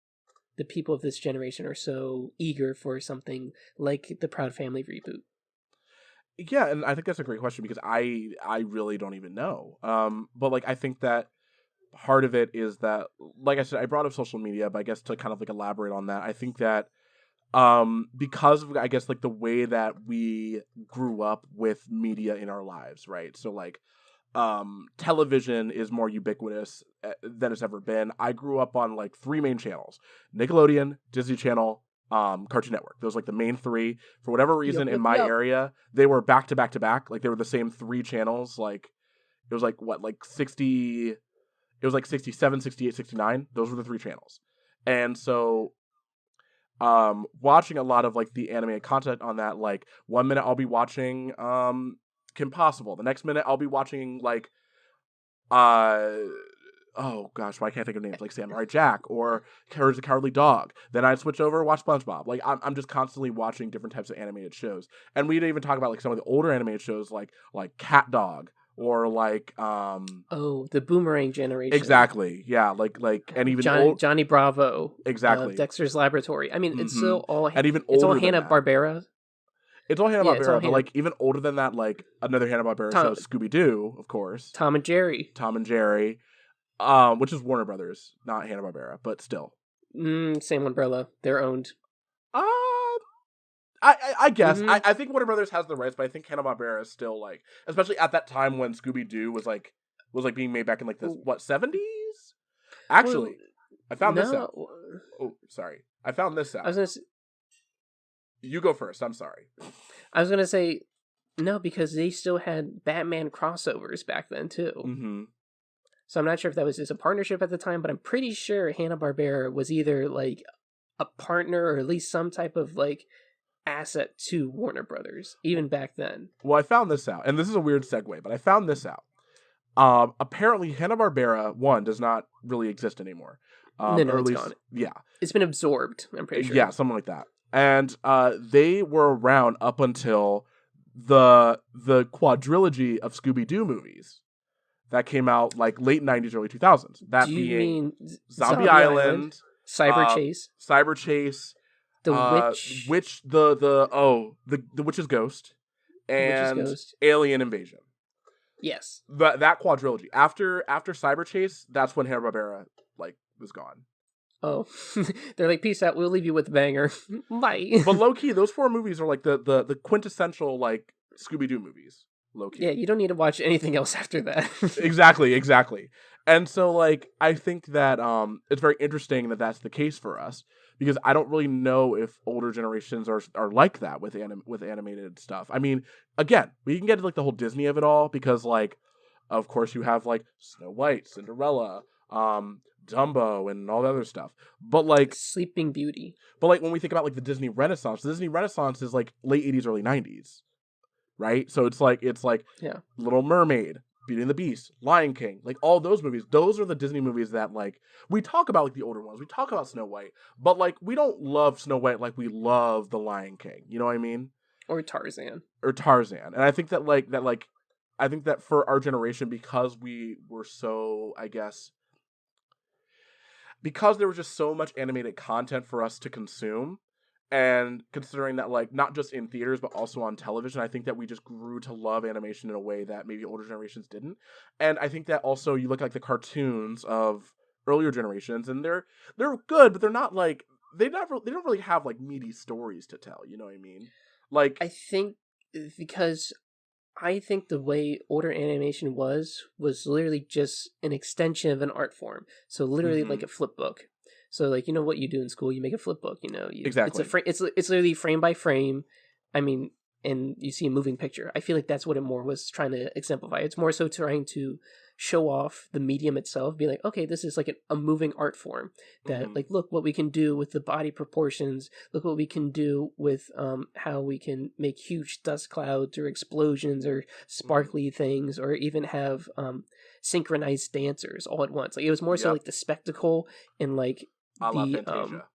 [SPEAKER 1] the people of this generation are so eager for something like the Proud Family reboot?
[SPEAKER 2] Yeah, and I think that's a great question because I really don't even know. But like I think that part of it is that like I said, I brought up social media, but I guess to kind of like elaborate on that, I think that because of I guess like the way that we grew up with media in our lives, right? So like television is more ubiquitous than it's ever been. I grew up on like three main channels: Nickelodeon, Disney Channel, Cartoon Network. Those like the main three. For whatever reason,
[SPEAKER 1] Yup,
[SPEAKER 2] in
[SPEAKER 1] yup,
[SPEAKER 2] my
[SPEAKER 1] yup.
[SPEAKER 2] area, they were back to back to back. Like they were the same three channels. Like it was like what like 60. It was like 67, 68, 69. Those were the three channels. And so watching a lot of like the animated content on that, like one minute I'll be watching Kim Possible, the next minute I'll be watching like uh oh gosh, why can't I think of names like Samurai Jack or Courage the Cowardly Dog. Then I'd switch over, watch SpongeBob. Like I'm just constantly watching different types of animated shows. And we didn't even talk about like some of the older animated shows like Cat Dog or like
[SPEAKER 1] Oh, the Boomerang generation.
[SPEAKER 2] exactly. Yeah, like and even old
[SPEAKER 1] Johnny Bravo,
[SPEAKER 2] exactly.
[SPEAKER 1] Dexter's Laboratory. I mean, it's
[SPEAKER 2] Mm-hmm.
[SPEAKER 1] still all
[SPEAKER 2] And even
[SPEAKER 1] it's all
[SPEAKER 2] older than
[SPEAKER 1] Hanna
[SPEAKER 2] that.
[SPEAKER 1] Barbera.
[SPEAKER 2] It's all Hanna
[SPEAKER 1] Yeah, it's all
[SPEAKER 2] Barbera, but
[SPEAKER 1] Hanna.
[SPEAKER 2] like even older than that, like another Hanna Barbera show,
[SPEAKER 1] Tom
[SPEAKER 2] Scooby Doo, of course,
[SPEAKER 1] Tom and Jerry.
[SPEAKER 2] Tom and Jerry, which is Warner Brothers, not Hanna Barbera, but still.
[SPEAKER 1] Same umbrella. They're owned.
[SPEAKER 2] Uh, I guess
[SPEAKER 1] Mm-hmm.
[SPEAKER 2] I think Warner Brothers has the rights, but I think Hanna Barbera is still like, especially at that time when Scooby Doo was like being made back in like the what 70s.
[SPEAKER 1] Well,
[SPEAKER 2] Actually, I found this out.
[SPEAKER 1] No,
[SPEAKER 2] Oh, sorry. I found this
[SPEAKER 1] I was
[SPEAKER 2] out.
[SPEAKER 1] gonna
[SPEAKER 2] You go first. I'm sorry.
[SPEAKER 1] I was gonna say no because they still had Batman crossovers back then too.
[SPEAKER 2] Mm-hmm.
[SPEAKER 1] So I'm not sure if that was just a partnership at the time, but I'm pretty sure Hanna-Barbera was either like a partner or at least some type of like asset to Warner Brothers even back then.
[SPEAKER 2] Well, I found this out, and this is a weird segue, but I found this out. Apparently, Hanna-Barbera one does not really exist anymore.
[SPEAKER 1] No, no,
[SPEAKER 2] Or at
[SPEAKER 1] it's
[SPEAKER 2] least,
[SPEAKER 1] gone.
[SPEAKER 2] yeah,
[SPEAKER 1] It's been absorbed. I'm pretty
[SPEAKER 2] yeah,
[SPEAKER 1] sure.
[SPEAKER 2] something like that. And they were around up until the quadrilogy of Scooby Doo movies that came out like late '90s, early 2000s.
[SPEAKER 1] Do
[SPEAKER 2] That
[SPEAKER 1] you
[SPEAKER 2] being
[SPEAKER 1] mean
[SPEAKER 2] Zombie
[SPEAKER 1] Zombie Island,
[SPEAKER 2] Island,
[SPEAKER 1] Cyber
[SPEAKER 2] uh,
[SPEAKER 1] Chase,
[SPEAKER 2] Cyber Chase,
[SPEAKER 1] The Witch,
[SPEAKER 2] Witch, the Witch's Ghost,
[SPEAKER 1] The Witch's
[SPEAKER 2] and
[SPEAKER 1] Ghost?
[SPEAKER 2] Alien Invasion.
[SPEAKER 1] Yes.
[SPEAKER 2] That quadrilogy. After Cyber Chase, that's when Hanna Barbera like was gone.
[SPEAKER 1] Oh, they're like, peace out. We'll leave you with the banger. Bye.
[SPEAKER 2] But low key, those four movies are like the quintessential like Scooby Doo movies. Low key.
[SPEAKER 1] Yeah, you don't need to watch anything else after that.
[SPEAKER 2] Exactly, exactly. And so like I think that it's very interesting that that's the case for us because I don't really know if older generations are like that with with animated stuff. I mean, again, we can get to like the whole Disney of it all because like of course you have like Snow White, Cinderella, Dumbo and all the other stuff.
[SPEAKER 1] Sleeping Beauty.
[SPEAKER 2] But like when we think about like the Disney Renaissance is like late 80s early 90s, right? So it's like
[SPEAKER 1] Yeah.
[SPEAKER 2] Little Mermaid, Beauty and the Beast, Lion King, like all those movies. Those are the Disney movies that like we talk about like the older ones. We talk about Snow White, but like we don't love Snow White like we love the Lion King. You know what I mean?
[SPEAKER 1] Or Tarzan.
[SPEAKER 2] Or Tarzan. And I think that I think that for our generation because we were so, I guess, because there was just so much animated content for us to consume, and considering that like not just in theaters but also on television, I think that we just grew to love animation in a way that maybe older generations didn't. And I think that also you look like the cartoons of earlier generations and they're good, but they're not like they don't really have like meaty stories to tell, you know what I mean? Like
[SPEAKER 1] I think because I think the way older animation was literally just an extension of an art form. So literally
[SPEAKER 2] mhm,
[SPEAKER 1] like a flip book. So like you know what you do in school, you make a flip book. You know, you it's a
[SPEAKER 2] exactly.
[SPEAKER 1] frame. It's literally frame by frame. I mean, and you see a moving picture. I feel like that's what it more was trying to exemplify. It's more so trying to show off the medium itself, be like, okay, this is like a moving art form that
[SPEAKER 2] Mhm,
[SPEAKER 1] like look what we can do with the body proportions, look what we can do with how we can make huge dust clouds or explosions or
[SPEAKER 2] mhm.
[SPEAKER 1] sparkly things or even have synchronized dancers all at once. Like it was more so
[SPEAKER 2] Yep.
[SPEAKER 1] like the spectacle and like
[SPEAKER 2] A la
[SPEAKER 1] the
[SPEAKER 2] Fantasia.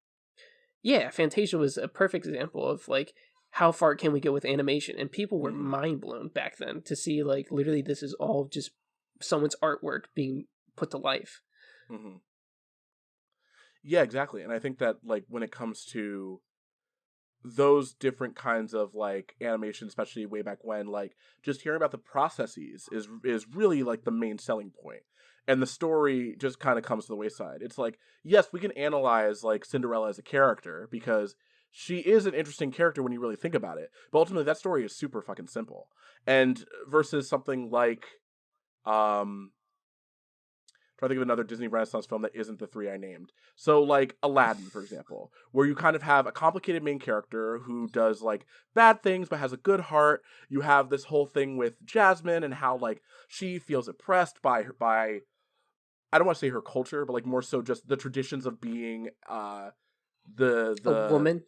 [SPEAKER 1] yeah, Fantasia was a perfect example of like how far can we go with animation, and people were
[SPEAKER 2] Mhm,
[SPEAKER 1] mind blown back then to see like literally this is all just someone's artwork being put to life.
[SPEAKER 2] mhm. Yeah, exactly. And I think that like when it comes to those different kinds of like animation, especially way back when, like just hearing about the processes is really like the main selling point. And the story just kind of comes to the wayside. It's like, yes, we can analyze like Cinderella as a character because she is an interesting character when you really think about it. But ultimately that story is super fucking simple. And versus something like trying to think of another Disney Renaissance film that isn't the three I named. So like Aladdin, for example, where you kind of have a complicated main character who does like bad things but has a good heart. You have this whole thing with Jasmine and how like she feels oppressed by I don't want to say her culture, but like more so just the traditions of being
[SPEAKER 1] A
[SPEAKER 2] the
[SPEAKER 1] woman,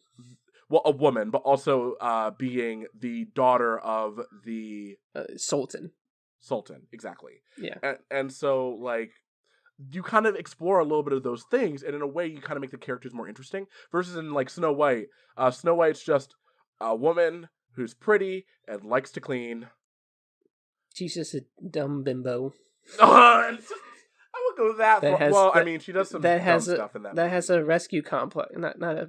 [SPEAKER 2] well a woman, but also being the daughter of the
[SPEAKER 1] Sultan.
[SPEAKER 2] Sultan, exactly.
[SPEAKER 1] Yeah.
[SPEAKER 2] And so like you kind of explore a little bit of those things, and in a way, you kind of make the characters more interesting. Versus in like Snow White, Snow White's just a woman who's pretty and likes to clean.
[SPEAKER 1] She's just a dumb bimbo
[SPEAKER 2] And it's just, I would go that
[SPEAKER 1] that
[SPEAKER 2] far.
[SPEAKER 1] has
[SPEAKER 2] Well, I mean, she does some
[SPEAKER 1] that
[SPEAKER 2] dumb
[SPEAKER 1] has a
[SPEAKER 2] stuff in that
[SPEAKER 1] that has
[SPEAKER 2] movie.
[SPEAKER 1] a rescue complex. Not a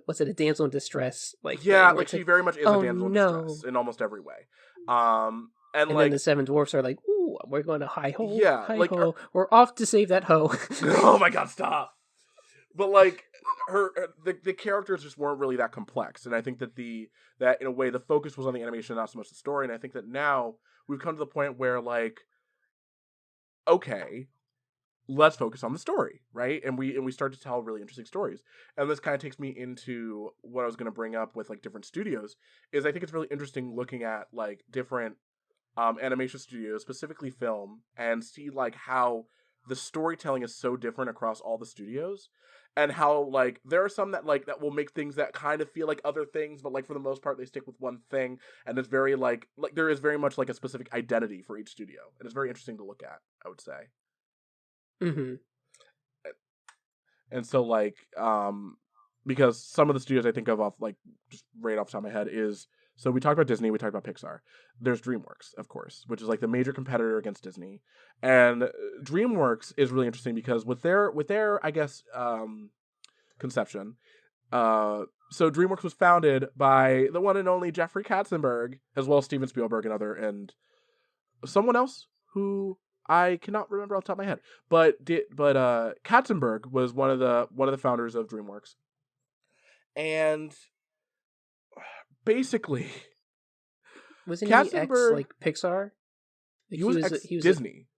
[SPEAKER 1] what's it? A damsel in distress like
[SPEAKER 2] Yeah,
[SPEAKER 1] thing where
[SPEAKER 2] like
[SPEAKER 1] it's
[SPEAKER 2] she
[SPEAKER 1] like,
[SPEAKER 2] very much is a
[SPEAKER 1] oh
[SPEAKER 2] damsel in distress
[SPEAKER 1] no,
[SPEAKER 2] in almost every way. And
[SPEAKER 1] and then the
[SPEAKER 2] like,
[SPEAKER 1] seven dwarfs are like, ooh, we're going to
[SPEAKER 2] yeah,
[SPEAKER 1] hi
[SPEAKER 2] like,
[SPEAKER 1] ho, we're off to save that hoe.
[SPEAKER 2] oh my god, stop. But like the characters just weren't really that complex, and I think that that in a way the focus was on the animation, not so much the story. And I think that now we've come to the point where like, okay, let's focus on the story, right? And we start to tell really interesting stories. And this kind of takes me into what I was going to bring up with like different studios. Is I think it's really interesting looking at like different animation studios, specifically film, and see like how the storytelling is so different across all the studios, and how like there are some that like that will make things that kind of feel like other things, but like for the most part they stick with one thing, and it's very like there is very much like a specific identity for each studio, and it's very interesting to look at, I would say.
[SPEAKER 1] Mm-hmm.
[SPEAKER 2] And so like because some of the studios I think of off like just right off the top of my head is, so we talked about Disney, we talked about Pixar. There's DreamWorks, of course, which is like the major competitor against Disney. And DreamWorks is really interesting because with their I guess conception, so DreamWorks was founded by the one and only Jeffrey Katzenberg, as well as Steven Spielberg and someone else who I cannot remember off the top of my head. But Katzenberg was one of the founders of DreamWorks. And basically,
[SPEAKER 1] Wasn't he ex
[SPEAKER 2] Katzenberg,
[SPEAKER 1] like Pixar? Like
[SPEAKER 2] he was ex
[SPEAKER 1] he was a,
[SPEAKER 2] Disney.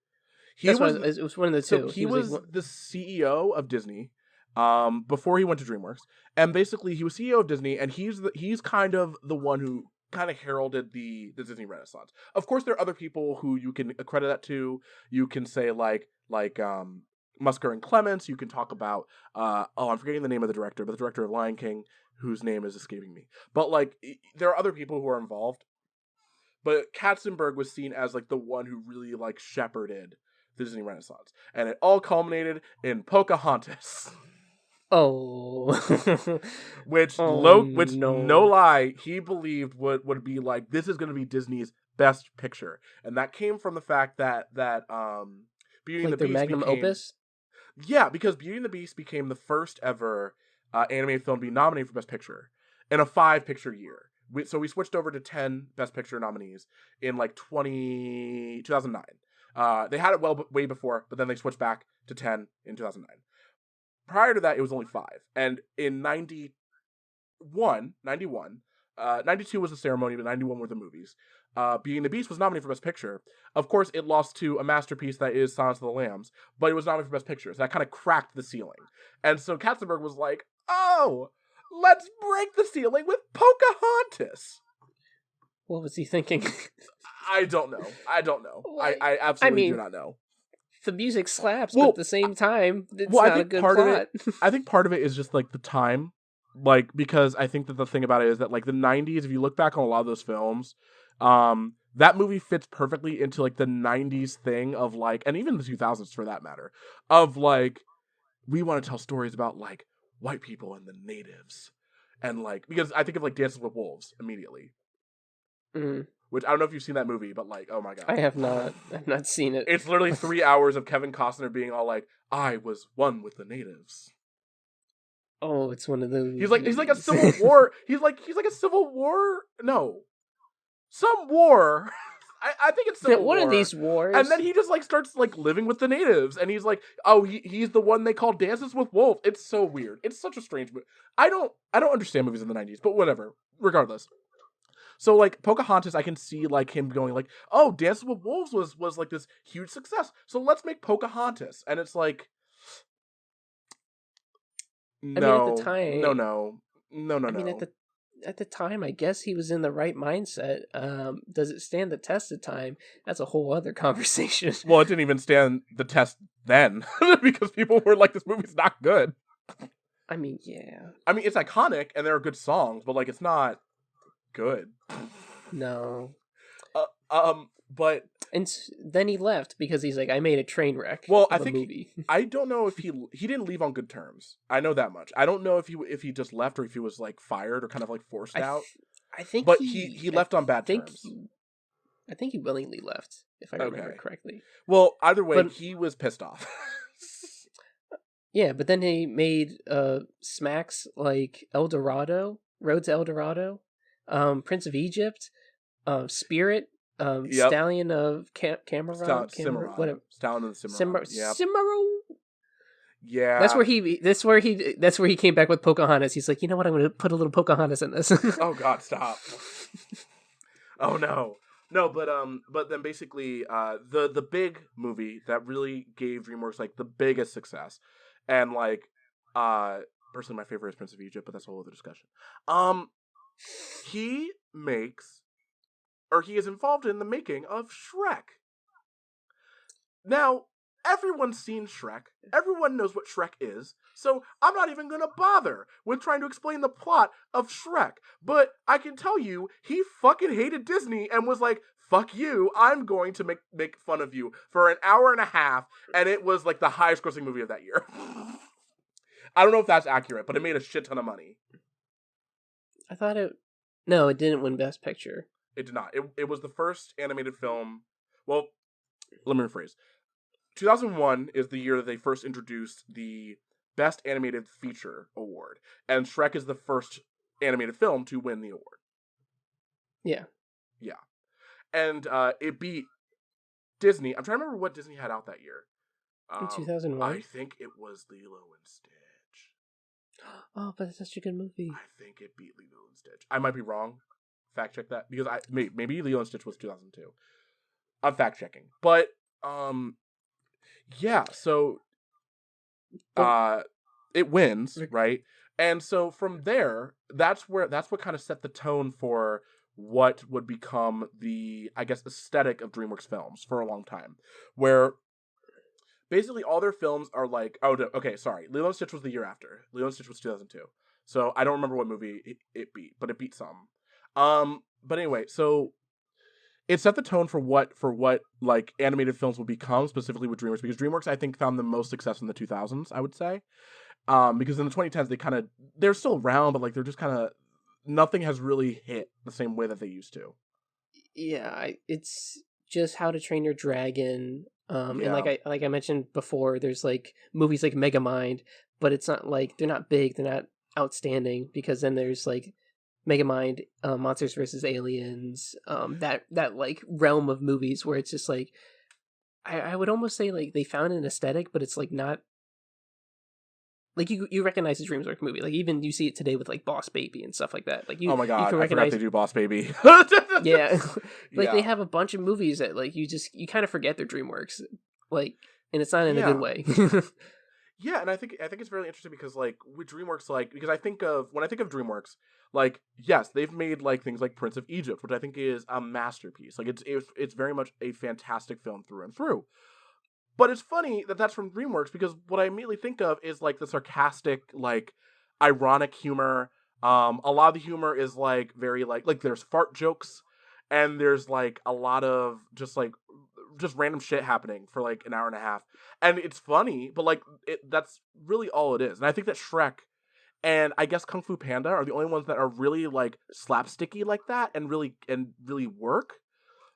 [SPEAKER 2] He
[SPEAKER 1] that's what
[SPEAKER 2] was
[SPEAKER 1] it was one of the
[SPEAKER 2] so
[SPEAKER 1] two. He
[SPEAKER 2] he
[SPEAKER 1] was like
[SPEAKER 2] was the CEO of Disney before he went to DreamWorks. And basically he was CEO of Disney, and he's kind of the one who kind of heralded the Disney Renaissance. Of course there are other people who you can accredit that to. You can say like Musker and Clements. You can talk about I'm forgetting the name of the director, but the director of Lion King, whose name is escaping me. But like there are other people who are involved. But Katzenberg was seen as like the one who really like shepherded the Disney Renaissance, and it all culminated in Pocahontas,
[SPEAKER 1] oh oh
[SPEAKER 2] which no
[SPEAKER 1] no,
[SPEAKER 2] lie he believed would be like, this is going to be Disney's best picture, and that came from the fact that Beauty and the
[SPEAKER 1] like their
[SPEAKER 2] Beast
[SPEAKER 1] magnum
[SPEAKER 2] became,
[SPEAKER 1] opus.
[SPEAKER 2] yeah, because Beauty and the Beast became the first ever animated film to be nominated for Best Picture in a 5 picture year. So we switched over to 10 Best Picture nominees in like 2009. They had it way before, but then they switched back to 10 in 2009. Prior to that, it was only 5. And in 92 was the ceremony, but 91 were the movies. Beauty and the Beast was nominated for Best Picture. Of course, it lost to a masterpiece that is Silence of the Lambs, but it was nominated for Best Picture. So that kind of cracked the ceiling. And so Katzenberg was like, oh, let's break the ceiling with Pocahontas.
[SPEAKER 1] What was he thinking?
[SPEAKER 2] I don't know.
[SPEAKER 1] What?
[SPEAKER 2] I
[SPEAKER 1] I
[SPEAKER 2] absolutely do
[SPEAKER 1] mean,
[SPEAKER 2] not know.
[SPEAKER 1] the music slaps, but at
[SPEAKER 2] Well,
[SPEAKER 1] the same time, it's
[SPEAKER 2] well,
[SPEAKER 1] not a good plot.
[SPEAKER 2] I think part of it is just like the time, like because I think that the thing about it is that like the '90s, if you look back on a lot of those films, that movie fits perfectly into like the '90s thing of like, and even the 2000s for that matter, of like we want to tell stories about like white people and the natives, and like because I think of like Dances with Wolves immediately,
[SPEAKER 1] Mm,
[SPEAKER 2] which I don't know if you've seen that movie, but like, oh my god.
[SPEAKER 1] I have not. I've not seen it.
[SPEAKER 2] It's literally 3 hours of Kevin Costner being all like, "I was one with the natives."
[SPEAKER 1] Oh, it's one of those
[SPEAKER 2] He's like a
[SPEAKER 1] movies.
[SPEAKER 2] Civil War. He's like a Civil War. No, some war. I think it's Civil
[SPEAKER 1] One of
[SPEAKER 2] War.
[SPEAKER 1] these
[SPEAKER 2] And then
[SPEAKER 1] wars.
[SPEAKER 2] he just like starts like living with the natives, and he's like, oh, he's the one they call Dances with Wolves. It's so weird. It's such a strange movie. I don't understand movies in the '90s, but whatever. Regardless. So like Pocahontas, I can see like him going like, oh, Dances with Wolves was like this huge success. So let's make Pocahontas, and it's like,
[SPEAKER 1] I mean, at the
[SPEAKER 2] no, no,
[SPEAKER 1] time,
[SPEAKER 2] no, no, no,
[SPEAKER 1] I mean
[SPEAKER 2] no.
[SPEAKER 1] at the time, I guess he was in the right mindset. Does it stand the test of time? That's a whole other conversation.
[SPEAKER 2] Well, it didn't even stand the test then because people were like, this movie's not good.
[SPEAKER 1] I mean, yeah,
[SPEAKER 2] I mean, it's iconic and there are good songs, but like, it's not good.
[SPEAKER 1] no.
[SPEAKER 2] But
[SPEAKER 1] And then he left because he's like, I made a train wreck
[SPEAKER 2] well, I
[SPEAKER 1] of a
[SPEAKER 2] think
[SPEAKER 1] movie.
[SPEAKER 2] I don't know if he didn't leave on good terms. I know that much. I don't know if he just left or if he was like fired or kind of like forced out.
[SPEAKER 1] I think
[SPEAKER 2] But he left on bad
[SPEAKER 1] think
[SPEAKER 2] terms.
[SPEAKER 1] I think he willingly left, if I remember
[SPEAKER 2] Okay.
[SPEAKER 1] correctly.
[SPEAKER 2] Well, either way,
[SPEAKER 1] But
[SPEAKER 2] he was pissed off.
[SPEAKER 1] yeah, but then he made smacks like El Dorado, Road to El Dorado, Prince of Egypt, Spirit,
[SPEAKER 2] Yep.
[SPEAKER 1] Stallion of Cameron,
[SPEAKER 2] Cimarron.
[SPEAKER 1] whatever.
[SPEAKER 2] Stallion of the Cimarron. Yep.
[SPEAKER 1] Cimarron.
[SPEAKER 2] Yeah.
[SPEAKER 1] That's where he came back with Pocahontas. He's like, you know what? I'm going to put a little Pocahontas in this.
[SPEAKER 2] Oh God, stop. Oh no. No, but then basically, the big movie that really gave DreamWorks like the biggest success, and like, uh, personally my favorite is Prince of Egypt, but that's a whole other discussion. Um, he makes, or he is involved in the making of Shrek. Now, everyone's seen Shrek. Everyone knows what Shrek is. So I'm not even going to bother with trying to explain the plot of Shrek. But I can tell you, he fucking hated Disney and was like, fuck you, I'm going to make fun of you for an hour and a half. And it was like the highest grossing movie of that year. I don't know if that's accurate, but it made a shit ton of money.
[SPEAKER 1] I thought it. No, it didn't win Best Picture.
[SPEAKER 2] It did not. It was the first animated film. Well, let me rephrase. 2001 is the year that they first introduced the Best Animated Feature award, and Shrek is the first animated film to win the award.
[SPEAKER 1] Yeah.
[SPEAKER 2] Yeah, and it beat Disney. I'm trying to remember what Disney had out that year.
[SPEAKER 1] In
[SPEAKER 2] I
[SPEAKER 1] 2001.
[SPEAKER 2] think it was Lilo and Stitch.
[SPEAKER 1] Oh, but it's such a good movie.
[SPEAKER 2] I think it beat Lilo and Stitch. I might be wrong. Fact check that because maybe Lilo and Stitch was 2002. I'm fact checking, but yeah. So
[SPEAKER 1] But
[SPEAKER 2] it wins, right? And so from there, that's what kind of set the tone for what would become the, I guess, aesthetic of DreamWorks films for a long time, where basically all their films are like, oh, okay, sorry, Lilo and Stitch was the year after. Lilo and Stitch was 2002, so I don't remember what movie it beat, but it beat some. But anyway, so it set the tone for what like animated films will become, specifically with DreamWorks, because DreamWorks I think found the most success in the 2000s, I would say. Because in the 2010s they're still around, but like they're just kind of, nothing has really hit the same way that they used to.
[SPEAKER 1] yeah, it's just How to Train Your Dragon. And
[SPEAKER 2] Yeah,
[SPEAKER 1] like I mentioned before, there's like movies like Megamind, but it's not like they're not big, they're not outstanding because then there's like Megamind, Monsters versus Aliens, that like realm of movies where it's just like I would almost say like they found an aesthetic, but it's like not like you recognize the DreamWorks movie. Like even you see it today with like Boss Baby and stuff like that. Like
[SPEAKER 2] oh my
[SPEAKER 1] you
[SPEAKER 2] god,
[SPEAKER 1] can
[SPEAKER 2] I forgot they
[SPEAKER 1] recognize
[SPEAKER 2] do Boss Baby.
[SPEAKER 1] yeah. Like they
[SPEAKER 2] Yeah,
[SPEAKER 1] have a bunch of movies that like you kind of forget they're DreamWorks. Like and it's not in a good
[SPEAKER 2] yeah,
[SPEAKER 1] way.
[SPEAKER 2] yeah. And I think it's really interesting because like with DreamWorks, like, because I think of, when I think of DreamWorks, like, yes, they've made like things like Prince of Egypt, which I think is a masterpiece. Like it's very much a fantastic film through and through. But it's funny that that's from DreamWorks, because what I immediately think of is like the sarcastic, like ironic humor. A lot of the humor is like very like there's fart jokes, and there's like a lot of just random shit happening for like an hour and a half, and it's funny, but like that's really all it is. And I think that Shrek and I guess Kung Fu Panda are the only ones that are really like slapsticky like that, and really work,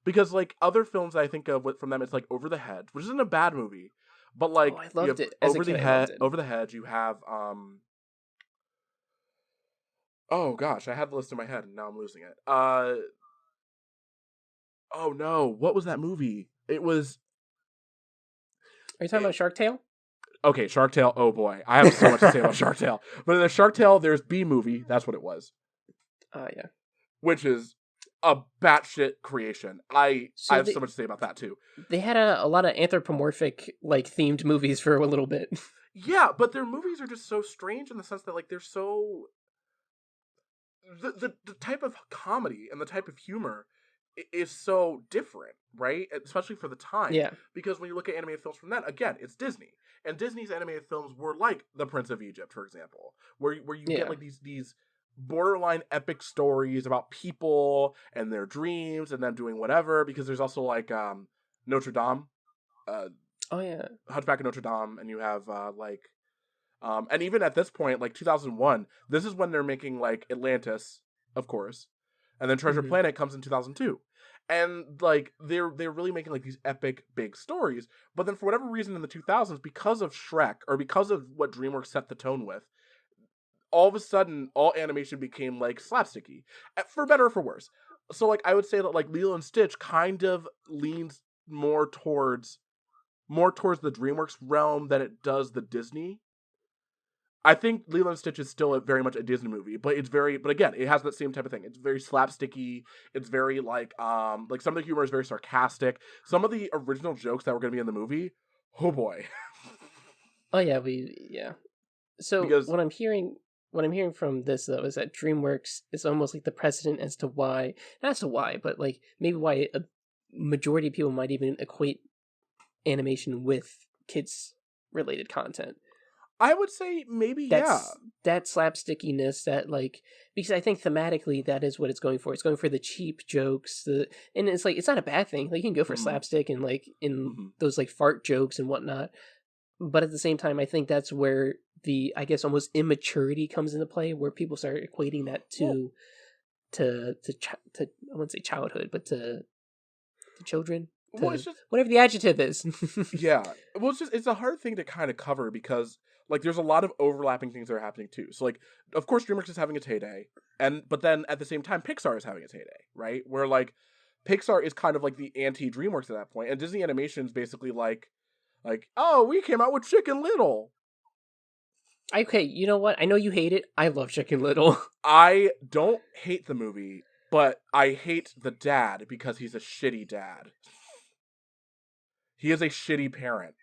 [SPEAKER 2] because like other films I think of from them, it's like Over the Hedge, which isn't a bad movie, but
[SPEAKER 1] Oh,
[SPEAKER 2] like
[SPEAKER 1] I
[SPEAKER 2] you
[SPEAKER 1] loved
[SPEAKER 2] have
[SPEAKER 1] it. As a kid I loved it.
[SPEAKER 2] Over the Hedge, you have oh gosh, I had the list in my head and now I'm losing it. Oh no, what was that movie? It was
[SPEAKER 1] Are you talking
[SPEAKER 2] it,
[SPEAKER 1] about Shark Tale?
[SPEAKER 2] okay, Shark Tale. Oh boy, I have so much to say about Shark Tale. But in the Shark Tale, there's B movie. That's what it was,
[SPEAKER 1] Yeah.
[SPEAKER 2] which is a batshit creation. I
[SPEAKER 1] So
[SPEAKER 2] have so much to say about that too.
[SPEAKER 1] they had a lot of anthropomorphic like themed movies for a little bit.
[SPEAKER 2] Yeah, but their movies are just so strange in the sense that like they're so, the type of comedy and the type of humor is so different, right? Especially for the time,
[SPEAKER 1] Yeah.
[SPEAKER 2] because when you look at animated films from then, again, it's Disney, and Disney's animated films were like The Prince of Egypt, for example, where you get
[SPEAKER 1] Yeah.
[SPEAKER 2] like these borderline epic stories about people and their dreams and them doing whatever. Because there's also like Notre Dame, uh,
[SPEAKER 1] Oh yeah.
[SPEAKER 2] Hunchback of Notre Dame, and you have and even at this point, like 2001, this is when they're making like Atlantis, of course, and then Treasure
[SPEAKER 1] Hmm.
[SPEAKER 2] Planet comes in 2002, and like they're really making like these epic big stories. But then for whatever reason in the 2000s, because of Shrek, or because of what DreamWorks set the tone with, all of a sudden all animation became like slapsticky, for better or for worse. So like I would say that like Lilo and Stitch kind of leans more towards the DreamWorks realm than it does the Disney. I think Lilo and Stitch is still very much a Disney movie, but but again, it has that same type of thing. It's very slapsticky. It's very like some of the humor is very sarcastic. Some of the original jokes that were going to be in the movie, oh boy,
[SPEAKER 1] Oh yeah, yeah. So
[SPEAKER 2] because
[SPEAKER 1] what I'm hearing from this though is that DreamWorks is almost like the precedent as to why, not as to why, but like maybe why a majority of people might even equate animation with kids related content.
[SPEAKER 2] I would say maybe yeah.
[SPEAKER 1] That slapstickiness, that like, because I think thematically that is what it's going for. It's going for the cheap jokes, and it's like it's not a bad thing. Like you can go for
[SPEAKER 2] Mm-hmm,
[SPEAKER 1] slapstick and like in
[SPEAKER 2] mm-hmm.
[SPEAKER 1] those like fart jokes and whatnot, but at the same time, I think that's where the, I guess, almost immaturity comes into play, where people start equating that
[SPEAKER 2] Well,
[SPEAKER 1] to I wouldn't say childhood, but to children,
[SPEAKER 2] it's
[SPEAKER 1] to
[SPEAKER 2] just
[SPEAKER 1] whatever the adjective is.
[SPEAKER 2] yeah. Well, it's a hard thing to kind of cover because like there's a lot of overlapping things that are happening too. So like, of course, DreamWorks is having its heyday, but then at the same time, Pixar is having its heyday, right? Where like Pixar is kind of like the anti DreamWorks at that point, and Disney Animation is basically like oh, we came out with Chicken Little.
[SPEAKER 1] Okay, you know what? I know you hate it. I love Chicken Little.
[SPEAKER 2] I don't hate the movie, but I hate the dad because he's a shitty dad. He is a shitty parent.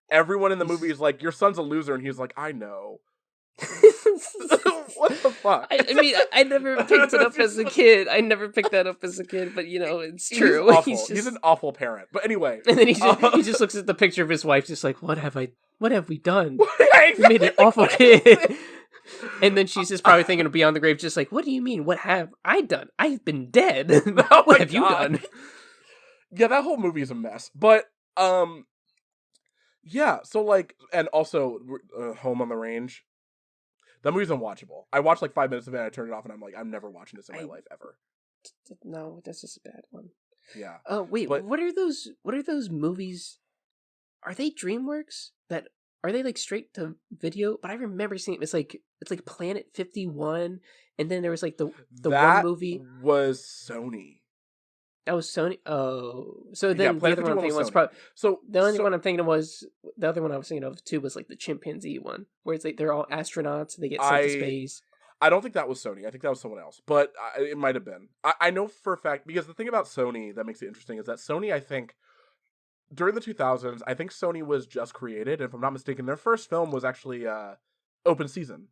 [SPEAKER 2] Everyone in the movie
[SPEAKER 1] He's
[SPEAKER 2] is like, your son's a loser, and he's like, I know. What the fuck?
[SPEAKER 1] I mean, I never picked it up as a kid. I never picked that up as a kid, but you know, it's
[SPEAKER 2] He's
[SPEAKER 1] true. He's
[SPEAKER 2] awful. He's an
[SPEAKER 1] just,
[SPEAKER 2] awful parent. But anyway,
[SPEAKER 1] and then he
[SPEAKER 2] uh,
[SPEAKER 1] just looks at the picture of his wife, just like, what have we done?
[SPEAKER 2] yeah,
[SPEAKER 1] We made
[SPEAKER 2] exactly.
[SPEAKER 1] an
[SPEAKER 2] Like,
[SPEAKER 1] awful
[SPEAKER 2] what is
[SPEAKER 1] kid.
[SPEAKER 2] this?
[SPEAKER 1] And then she's just probably thinking beyond the grave, just like, what do you mean? What have I done? I've been dead.
[SPEAKER 2] Oh
[SPEAKER 1] What
[SPEAKER 2] my
[SPEAKER 1] have you
[SPEAKER 2] god.
[SPEAKER 1] done?
[SPEAKER 2] Yeah, that whole movie is a mess. But um, yeah. So like, and also Home on the Range. That movie's unwatchable. I watched like 5 minutes of it. And I turned it off, and I'm like, I'm never watching this in my
[SPEAKER 1] I
[SPEAKER 2] life ever.
[SPEAKER 1] no, that's just a bad one.
[SPEAKER 2] Yeah,
[SPEAKER 1] Oh wait,
[SPEAKER 2] but
[SPEAKER 1] what are those? What are those movies? Are they DreamWorks? That are they like straight to video? But I remember seeing it's like Planet 51, and then there was like the one
[SPEAKER 2] that
[SPEAKER 1] movie
[SPEAKER 2] was Sony.
[SPEAKER 1] that was Sony. Oh, so
[SPEAKER 2] Yeah,
[SPEAKER 1] then the
[SPEAKER 2] Planet
[SPEAKER 1] other one I'm
[SPEAKER 2] 51 was
[SPEAKER 1] thinking was
[SPEAKER 2] Sony.
[SPEAKER 1] probably
[SPEAKER 2] So
[SPEAKER 1] the only
[SPEAKER 2] so
[SPEAKER 1] one I'm thinking of was the other one I was thinking of too was like the chimpanzee one, where it's like they're all astronauts and they get sent to
[SPEAKER 2] I
[SPEAKER 1] space.
[SPEAKER 2] I don't think that was Sony. I think that was someone else, but it might have been. I know for a fact because the thing about Sony that makes it interesting is that Sony, I think, during the 2000s, I think Sony was just created. And if I'm not mistaken, their first film was actually Open Season.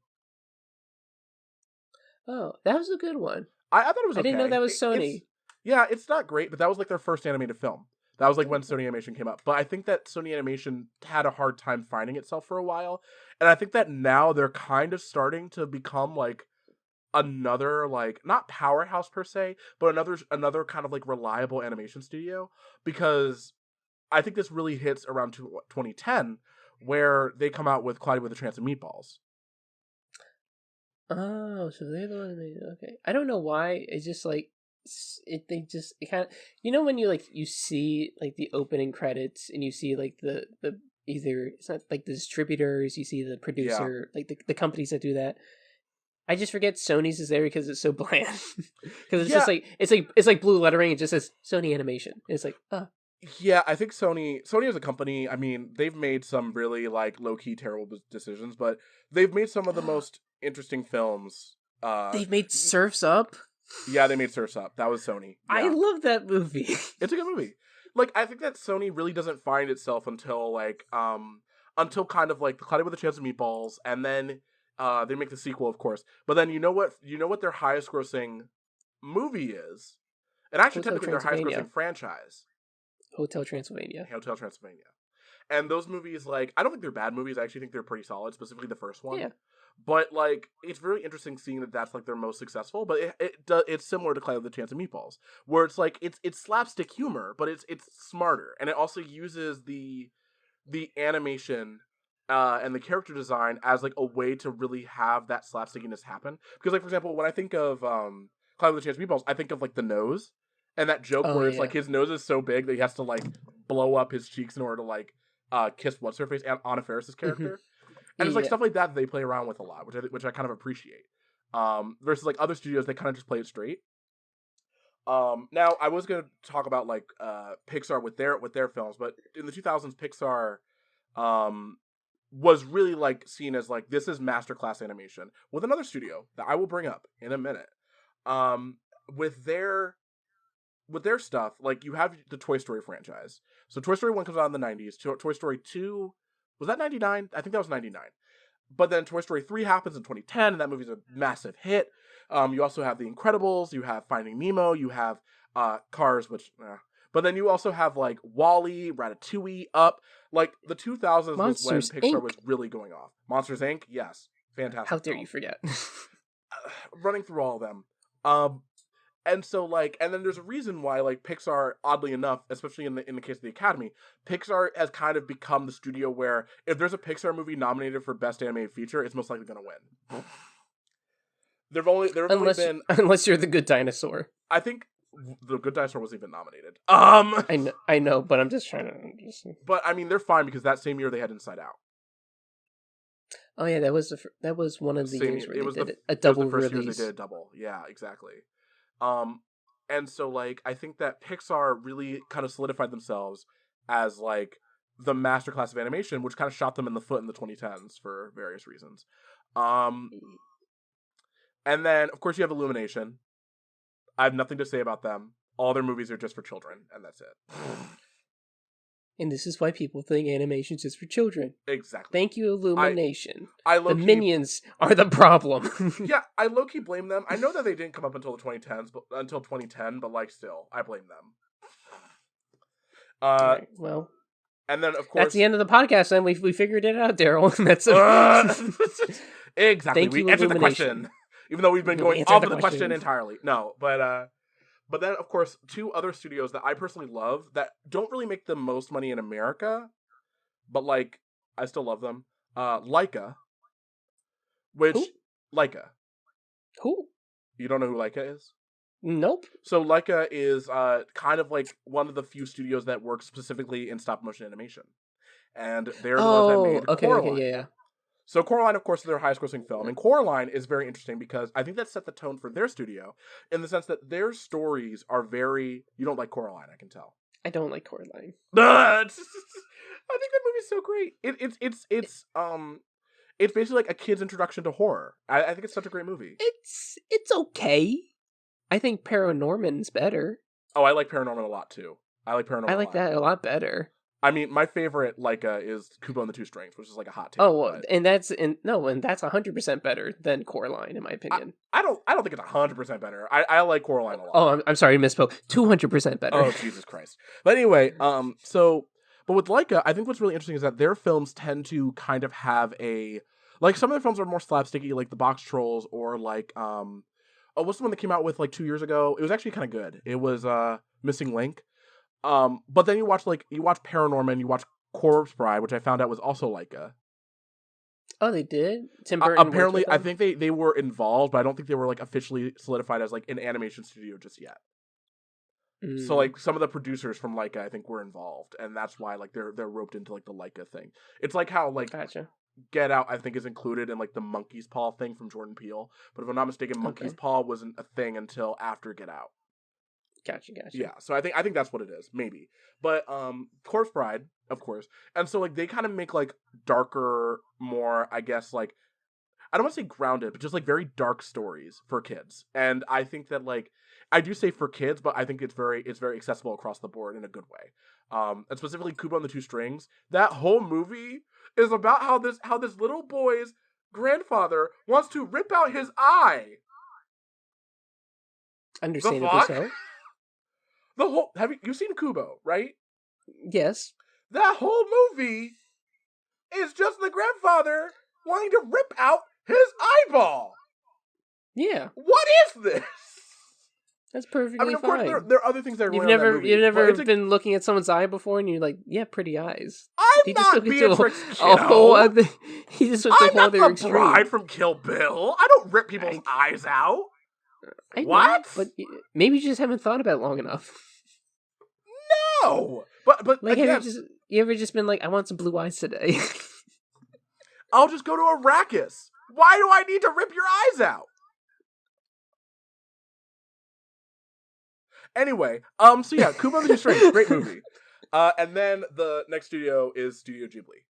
[SPEAKER 1] Oh, that was a good one.
[SPEAKER 2] I thought it was
[SPEAKER 1] I didn't know that
[SPEAKER 2] okay.
[SPEAKER 1] was
[SPEAKER 2] It's
[SPEAKER 1] Sony.
[SPEAKER 2] yeah, it's not great, but that was like their first animated film. That was like when
[SPEAKER 1] Okay.
[SPEAKER 2] Sony Animation came up. But I think that Sony Animation had a hard time finding itself for a while, and I think that now they're kind of starting to become like another like not powerhouse per se, but another kind of like reliable animation studio because I think this really hits around 2010 where they come out with Cloudy with a Chance of Meatballs.
[SPEAKER 1] Oh, so they're the one that made it. Okay. I don't know why. It's just like they just it kind of, you know, when you like you see like the opening credits and you see like the either it's not like the distributors, you see the
[SPEAKER 2] Yeah.
[SPEAKER 1] producer, like the companies that do that. I just forget Sony's is there because it's so bland. Because it's just
[SPEAKER 2] Yeah,
[SPEAKER 1] like it's like blue lettering. It just says Sony Animation. It's like, oh,
[SPEAKER 2] yeah, I think Sony as a company, I mean, they've made some really like low-key terrible decisions, but they've made some of the most interesting films.
[SPEAKER 1] they've made Surfs Up.
[SPEAKER 2] Yeah, they made Surf's Up. That was Sony.
[SPEAKER 1] I
[SPEAKER 2] Yeah.
[SPEAKER 1] love that movie.
[SPEAKER 2] It's a good movie. Like I think that Sony really doesn't find itself until kind of like The Cloudy with a Chance of Meatballs, and then they make the sequel, of course. But then you know what their highest grossing movie is? And actually
[SPEAKER 1] Hotel
[SPEAKER 2] technically their highest
[SPEAKER 1] Transylvania.
[SPEAKER 2] grossing franchise,
[SPEAKER 1] Hotel Transylvania.
[SPEAKER 2] Hotel Transylvania. And those movies, like, I don't think they're bad movies. I actually think they're pretty solid, specifically the first one.
[SPEAKER 1] Yeah.
[SPEAKER 2] But like, it's very interesting seeing that that's like their most successful. But it's similar to Cloudy with a Chance of Meatballs, where it's like it's slapstick humor, but it's smarter, and it also uses the animation and the character design as like a way to really have that slapstickiness happen. Because like for example, when I think of Cloudy with a Chance of Meatballs, I think of like the nose and that joke
[SPEAKER 1] Oh
[SPEAKER 2] where it's
[SPEAKER 1] yeah.
[SPEAKER 2] like his nose is so big that he has to like blow up his cheeks in order to like kiss what's her face Anna Faris's
[SPEAKER 1] Hmm.
[SPEAKER 2] character, and it's like
[SPEAKER 1] Yeah.
[SPEAKER 2] stuff like that they play around with a lot, which I kind of appreciate. Versus like other studios, they kind of just play it straight. Now I was gonna talk about like Pixar with their films, but in the 2000s, Pixar um was really like seen as like this is masterclass animation with another studio that I will bring up in a minute. Um, with their stuff, like you have the Toy Story franchise. So Toy Story 1 comes out in the 90s. Toy Story 2, was that 99? I think that was 99. But then Toy Story 3 happens in 2010, and that movie's a massive hit. You also have The Incredibles, you have Finding Nemo, you have Cars, which... But then you also have, like, WALL-E, Ratatouille, Up. Like, the 2000s was when
[SPEAKER 1] Monsters
[SPEAKER 2] Pixar
[SPEAKER 1] Inc.
[SPEAKER 2] was really going off. Monsters, Inc., yes.
[SPEAKER 1] How
[SPEAKER 2] Fantastic
[SPEAKER 1] dare you
[SPEAKER 2] film.
[SPEAKER 1] forget?
[SPEAKER 2] Running through all of them. And so like, and then there's a reason why like Pixar, oddly enough, especially in the case of the Academy, Pixar has kind of become the studio where if there's a Pixar movie nominated for Best Animated Feature, it's most likely going to win. There have only
[SPEAKER 1] unless
[SPEAKER 2] been,
[SPEAKER 1] unless you're the Good Dinosaur.
[SPEAKER 2] I think the Good Dinosaur wasn't even nominated.
[SPEAKER 1] I know, but I'm just trying to.
[SPEAKER 2] But I mean they're fine because that same year they had Inside Out.
[SPEAKER 1] Oh yeah, that was one of the
[SPEAKER 2] Same
[SPEAKER 1] years
[SPEAKER 2] year.
[SPEAKER 1] where
[SPEAKER 2] it
[SPEAKER 1] they
[SPEAKER 2] was
[SPEAKER 1] did
[SPEAKER 2] the
[SPEAKER 1] a
[SPEAKER 2] it was the
[SPEAKER 1] double
[SPEAKER 2] first years they
[SPEAKER 1] release.
[SPEAKER 2] did a double. Yeah, exactly. Um, and so like I think that Pixar really kind of solidified themselves as like the masterclass of animation, which kind of shot them in the foot in the 2010s for various reasons. Um, and then of course you have Illumination. I have nothing to say about them. All their movies are just for children, and that's it.
[SPEAKER 1] And this is why people think animation's just for children.
[SPEAKER 2] Exactly.
[SPEAKER 1] Thank you, Illumination.
[SPEAKER 2] I
[SPEAKER 1] The
[SPEAKER 2] low key,
[SPEAKER 1] minions are the problem.
[SPEAKER 2] yeah, I low key blame them. I know that they didn't come up until the 2010s, but until 2010, but like still, I blame them.
[SPEAKER 1] All right, well,
[SPEAKER 2] And then of
[SPEAKER 1] that's
[SPEAKER 2] course,
[SPEAKER 1] the end of the podcast, and we figured it out, Daryl. That's
[SPEAKER 2] exactly.
[SPEAKER 1] Thank
[SPEAKER 2] We
[SPEAKER 1] you,
[SPEAKER 2] answered the
[SPEAKER 1] Illumination.
[SPEAKER 2] question, even though we've been
[SPEAKER 1] We
[SPEAKER 2] going
[SPEAKER 1] answered
[SPEAKER 2] off
[SPEAKER 1] the
[SPEAKER 2] of the question
[SPEAKER 1] question.
[SPEAKER 2] entirely. No, but then of course, two other studios that I personally love that don't really make the most money in America, but like I still love them. Leica,
[SPEAKER 1] Who?
[SPEAKER 2] which Leica.
[SPEAKER 1] Who?
[SPEAKER 2] You don't know who Leica is?
[SPEAKER 1] Nope.
[SPEAKER 2] So Leica is kind of like one of the few studios that works specifically in stop motion animation, and they're the ones that
[SPEAKER 1] Oh,
[SPEAKER 2] made
[SPEAKER 1] okay,
[SPEAKER 2] Coraline.
[SPEAKER 1] yeah.
[SPEAKER 2] So Coraline, of course, is their highest grossing film. And Coraline is very interesting because I think that set the tone for their studio in the sense that their stories are very... You don't like Coraline, I can tell.
[SPEAKER 1] I don't like Coraline.
[SPEAKER 2] I think that movie's so great. It's basically like a kid's introduction to horror. I think it's such a great movie.
[SPEAKER 1] It's okay. I think Paranorman's better.
[SPEAKER 2] Oh, I like Paranorman a lot too. I like Paranorman
[SPEAKER 1] I
[SPEAKER 2] a
[SPEAKER 1] like
[SPEAKER 2] lot.
[SPEAKER 1] that a lot better.
[SPEAKER 2] I mean, my favorite Leica is Kubo and the Two Strings, which is like a hot take.
[SPEAKER 1] Oh, well,
[SPEAKER 2] but
[SPEAKER 1] and that's 100% better than Coraline in my opinion.
[SPEAKER 2] I don't think it's 100% better. I like Coraline a lot.
[SPEAKER 1] Oh, I'm sorry, misspoke. 200% better.
[SPEAKER 2] Oh, Jesus Christ. But anyway, but with Leica, I think what's really interesting is that their films tend to kind of have like some of their films are more slapsticky, like The Box Trolls, or like, what's the one that came out with like 2 years ago? It was actually kind of good. It was, Missing Link. But then you watch Paranorman, you watch Corpse Bride, which I found out was also Leica.
[SPEAKER 1] Oh, they did? Tim Burton worked
[SPEAKER 2] Apparently,
[SPEAKER 1] with
[SPEAKER 2] I
[SPEAKER 1] them?
[SPEAKER 2] think they were involved, but I don't think they were like officially solidified as like an animation studio just yet. So like some of the producers from Leica, I think, were involved, and that's why like they're roped into like the Leica thing. It's like how like
[SPEAKER 1] Gotcha.
[SPEAKER 2] Get Out, I think, is included in like the Monkey's Paw thing from Jordan Peele, but if I'm not mistaken, Monkey's
[SPEAKER 1] Okay.
[SPEAKER 2] Paw wasn't a thing until after Get Out.
[SPEAKER 1] Gotcha.
[SPEAKER 2] Yeah, so I think that's what it is, maybe. But Corpse Bride, of course, and so like they kind of make like darker, more, I guess, like, I don't want to say grounded, but just like very dark stories for kids. And I think that like I do say for kids, but I think it's very accessible across the board in a good way. And specifically Kubo and the Two Strings. That whole movie is about how this little boy's grandfather wants to rip out his eye.
[SPEAKER 1] Understandably
[SPEAKER 2] fuck?
[SPEAKER 1] so.
[SPEAKER 2] The whole you've seen Kubo, right?
[SPEAKER 1] Yes.
[SPEAKER 2] That whole movie is just the grandfather wanting to rip out his eyeball.
[SPEAKER 1] Yeah.
[SPEAKER 2] What is this?
[SPEAKER 1] That's perfectly
[SPEAKER 2] I mean, of course,
[SPEAKER 1] fine.
[SPEAKER 2] there are other things that are
[SPEAKER 1] You've
[SPEAKER 2] going on in that
[SPEAKER 1] never
[SPEAKER 2] movie.
[SPEAKER 1] you've never
[SPEAKER 2] but
[SPEAKER 1] been looking at someone's eye before, and you're like, yeah, pretty eyes.
[SPEAKER 2] I'm
[SPEAKER 1] He just
[SPEAKER 2] not
[SPEAKER 1] took it to
[SPEAKER 2] Beatrix
[SPEAKER 1] a whole
[SPEAKER 2] Kiddo.
[SPEAKER 1] other. He just went to a
[SPEAKER 2] I'm
[SPEAKER 1] whole
[SPEAKER 2] not
[SPEAKER 1] other
[SPEAKER 2] the
[SPEAKER 1] extreme.
[SPEAKER 2] bride from Kill Bill. I don't rip people's eyes out.
[SPEAKER 1] I know,
[SPEAKER 2] What?
[SPEAKER 1] but maybe you just haven't thought about it long enough.
[SPEAKER 2] No. But
[SPEAKER 1] Like,
[SPEAKER 2] again,
[SPEAKER 1] you ever just been like, I want some blue eyes today?
[SPEAKER 2] I'll just go to Arrakis. Why do I need to rip your eyes out? Anyway, so yeah, Kubo and the Two Strings, great movie. And then the next studio is Studio Ghibli.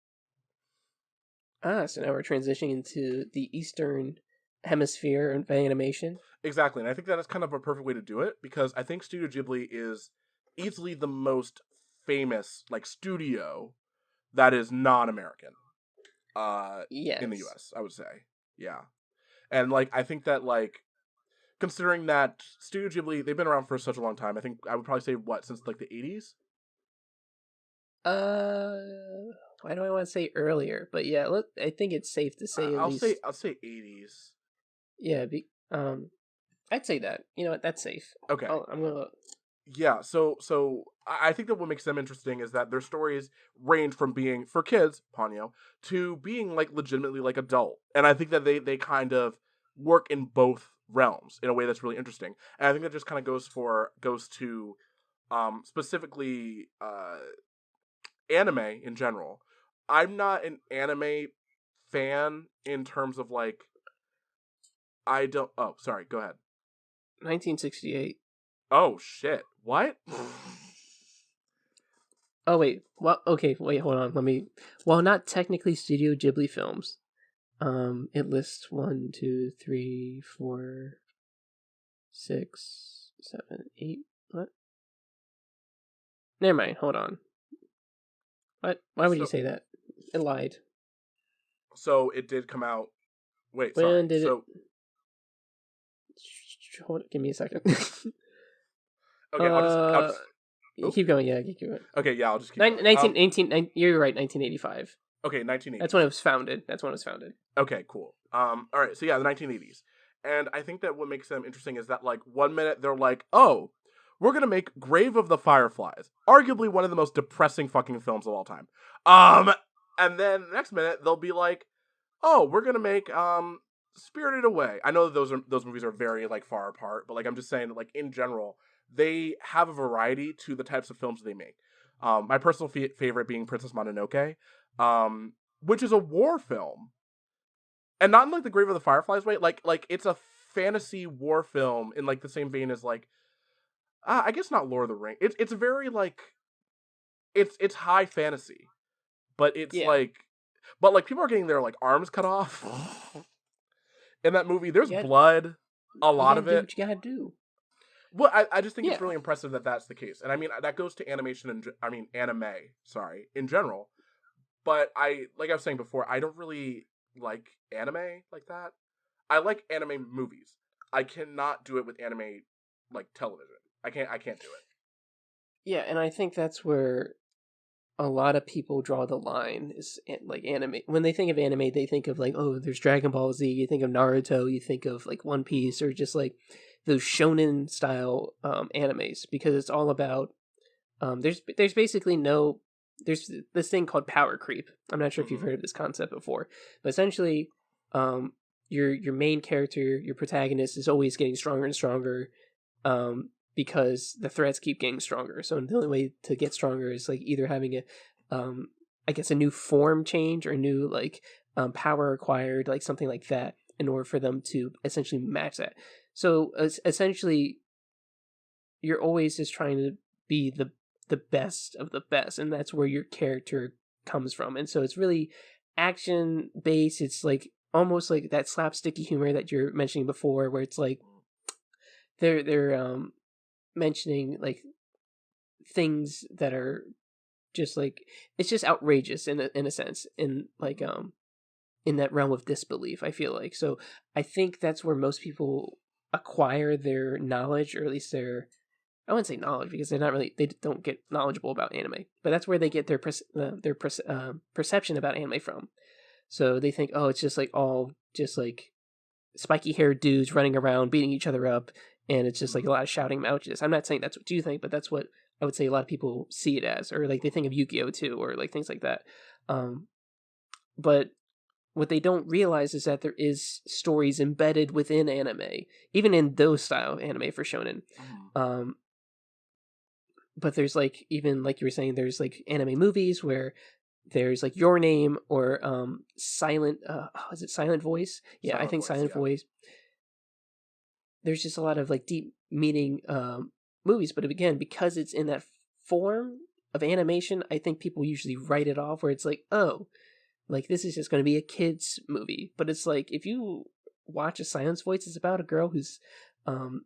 [SPEAKER 1] So now we're transitioning into the Eastern Hemisphere of animation.
[SPEAKER 2] Exactly, and I think that is kind of a perfect way to do it because I think Studio Ghibli is easily the most famous like studio that is non-American in the
[SPEAKER 1] Yes.
[SPEAKER 2] US, I would say. Yeah. And like I think that like considering that Studio Ghibli they've been around for such a long time. I think I would probably say what since like the 80s?
[SPEAKER 1] Why do I want to say earlier? But yeah, I think it's safe to say at least.
[SPEAKER 2] I'll say 80s.
[SPEAKER 1] Yeah, I'd say that. You know what? That's safe.
[SPEAKER 2] Okay.
[SPEAKER 1] I'm gonna.
[SPEAKER 2] Yeah, so I think that what makes them interesting is that their stories range from being for kids, Ponyo, to being like legitimately like adult. And I think that they kind of work in both realms in a way that's really interesting. And I think that just kind of goes to specifically anime in general. I'm not an anime fan in terms of like I don't oh, sorry, go ahead.
[SPEAKER 1] 1968.
[SPEAKER 2] Oh shit. What?
[SPEAKER 1] Oh wait, well, okay, wait, hold on. Let me. Well, not technically Studio Ghibli films. It lists 1, 2, 3, 4, 6, 7, 8. What? Never mind. Hold on. What? Why would you
[SPEAKER 2] so
[SPEAKER 1] say that? It lied.
[SPEAKER 2] so it did come out. Wait, sorry.
[SPEAKER 1] When did it?
[SPEAKER 2] So
[SPEAKER 1] Hold. Give me a second.
[SPEAKER 2] okay, I'll
[SPEAKER 1] uh,
[SPEAKER 2] just oh
[SPEAKER 1] keep going. Yeah, keep going.
[SPEAKER 2] okay, yeah, I'll just keep going.
[SPEAKER 1] 19, you're right. 1985.
[SPEAKER 2] Okay,
[SPEAKER 1] That's when it
[SPEAKER 2] 1980s.
[SPEAKER 1] was founded. That's when it was founded.
[SPEAKER 2] Okay, cool. All right, so yeah, the 1980s, and I think that what makes them interesting is that like one minute they're like, oh, we're gonna make Grave of the Fireflies, arguably one of the most depressing fucking films of all time. And then the next minute they'll be like, oh, we're gonna make Spirited Away. I know that those movies are very like far apart, but like I'm just saying that like in general, they have a variety to the types of films they make. My personal favorite being Princess Mononoke, which is a war film, and not in like the Grave of the Fireflies way. Like it's a fantasy war film in like the same vein as like I guess not Lord of the Rings. It's very like it's high fantasy, but it's
[SPEAKER 1] Yeah.
[SPEAKER 2] like but like people are getting their like arms cut off in that movie. There's
[SPEAKER 1] You got.
[SPEAKER 2] blood, a
[SPEAKER 1] You
[SPEAKER 2] lot
[SPEAKER 1] gotta
[SPEAKER 2] of
[SPEAKER 1] do
[SPEAKER 2] it.
[SPEAKER 1] what you gotta do.
[SPEAKER 2] Well, I just think it's
[SPEAKER 1] Yeah.
[SPEAKER 2] really impressive that that's the case, and I mean that goes to animation and I mean anime, sorry, in general. But I like I was saying before, I don't really like anime like that. I like anime movies. I cannot do it with anime like television. I can't do it.
[SPEAKER 1] Yeah, and I think that's where a lot of people draw the line is like anime. When they think of anime, they think of like, oh, there's Dragon Ball Z. You think of Naruto. You think of like One Piece or just like those shonen style animes because it's all about. There's basically no. There's this thing called power creep. I'm not sure if you've
[SPEAKER 2] Mm-hmm.
[SPEAKER 1] heard of this concept before, but essentially, um, your main character, your protagonist, is always getting stronger and stronger, because the threats keep getting stronger. So the only way to get stronger is like either having a, um, I guess a new form change or a new like power acquired, like something like that, in order for them to essentially match that. So essentially, you're always just trying to be the best of the best, and that's where your character comes from. And so it's really action based. It's like almost like that slapsticky humor that you're mentioning before, where it's like they're mentioning like things that are just like it's just outrageous in a sense in like in that realm of disbelief. I feel like so I think that's where most people acquire their knowledge, or at least their, I wouldn't say knowledge because they're not really, they don't get knowledgeable about anime, but that's where they get their perception about anime from. So they think, oh, it's just like all just like spiky haired dudes running around beating each other up, and it's just like a lot of shouting matches. I'm not saying that's what you think, but that's what I would say a lot of people see it as, or like they think of Yu-Gi-Oh too, or like things like that. Um, but what they don't realize is that there is stories embedded within anime, even in those style anime for shonen.
[SPEAKER 2] Mm-hmm.
[SPEAKER 1] Um, but there's like, even like you were saying, there's like anime movies where there's like Your Name or Silent is it Silent Voice? Yeah, I
[SPEAKER 2] Silent
[SPEAKER 1] think
[SPEAKER 2] Voice,
[SPEAKER 1] Silent
[SPEAKER 2] yeah.
[SPEAKER 1] Voice. There's just a lot of like deep meaning movies, but again, because it's in that form of animation, I think people usually write it off where it's like, oh, like this is just going to be a kids movie. But it's like if you watch A Silence Voice, it's about a girl um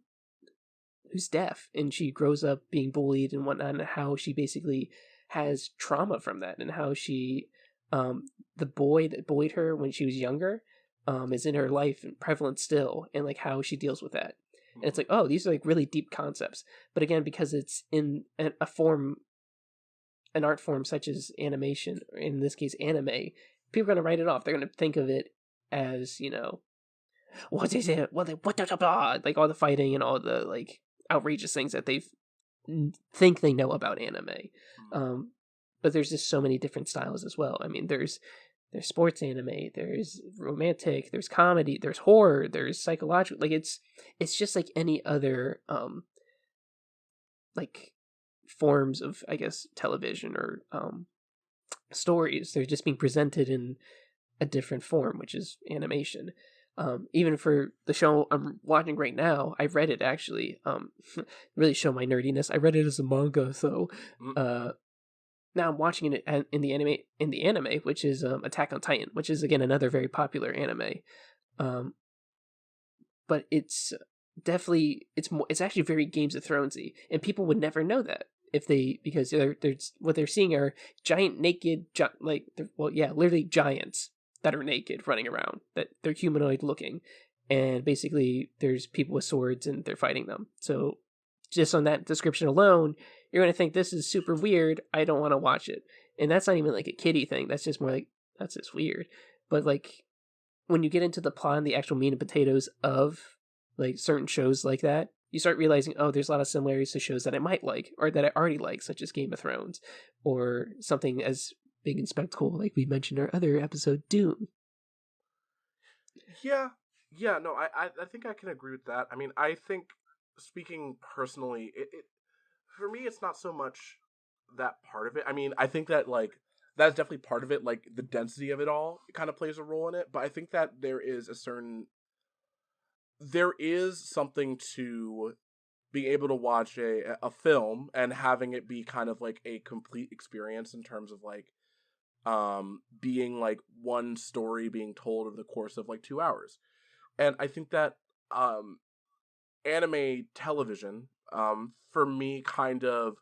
[SPEAKER 1] who's deaf, and she grows up being bullied and whatnot, and how she basically has trauma from that, and how she um the boy that bullied her when she was younger is in her life and prevalent still, and like how she deals with that. And it's
[SPEAKER 2] Mhm.
[SPEAKER 1] like, oh, these are like really deep concepts. But again, because it's in a form, an art form such as animation, or in this case anime, people are going to write it off. They're going to think of it as, what is it, what blah, blah, blah, like all the fighting and all the like outrageous things that they think they know about anime.
[SPEAKER 2] Mhm.
[SPEAKER 1] um but there's just so many different styles as well. I mean, there's sports anime, there's romantic, there's comedy, there's horror, there's psychological. Like it's just like any other like forms of, I guess, television or stories. They're just being presented in a different form, which is animation. Even for the show I'm watching right now, I read it actually. Really show my nerdiness. I read it as a manga, so
[SPEAKER 2] Mhm.
[SPEAKER 1] uh, now I'm watching it in the anime. In the anime, which is Attack on Titan, which is again another very popular anime. Um, but it's definitely it's actually very Games of Thronesy, and people would never know that if they, because they're what they're seeing are giant naked like well, yeah, literally giants that are naked running around, that they're humanoid looking, and basically there's people with swords and they're fighting them. So just on that description alone, you're going to think this is super weird, I don't want to watch it. And that's not even like a kiddie thing, that's just more like, that's just weird. But like when you get into the plot and the actual meat and potatoes of like certain shows like that, you start realizing, oh, there's a lot of similarities to shows that I might like or that I already like, such as Game of Thrones, or something as big and spectacle like we mentioned in our other episode, Doom.
[SPEAKER 2] Yeah, yeah. No, I think I can agree with that. I mean, I think speaking personally, it for me, it's not so much that part of it. I mean, I think that like that's definitely part of it. Like the density of it all kind of plays a role in it. But I think that there is something to being able to watch a film and having it be kind of like a complete experience in terms of like being like one story being told over the course of like 2 hours. And I think that um anime television for me kind of,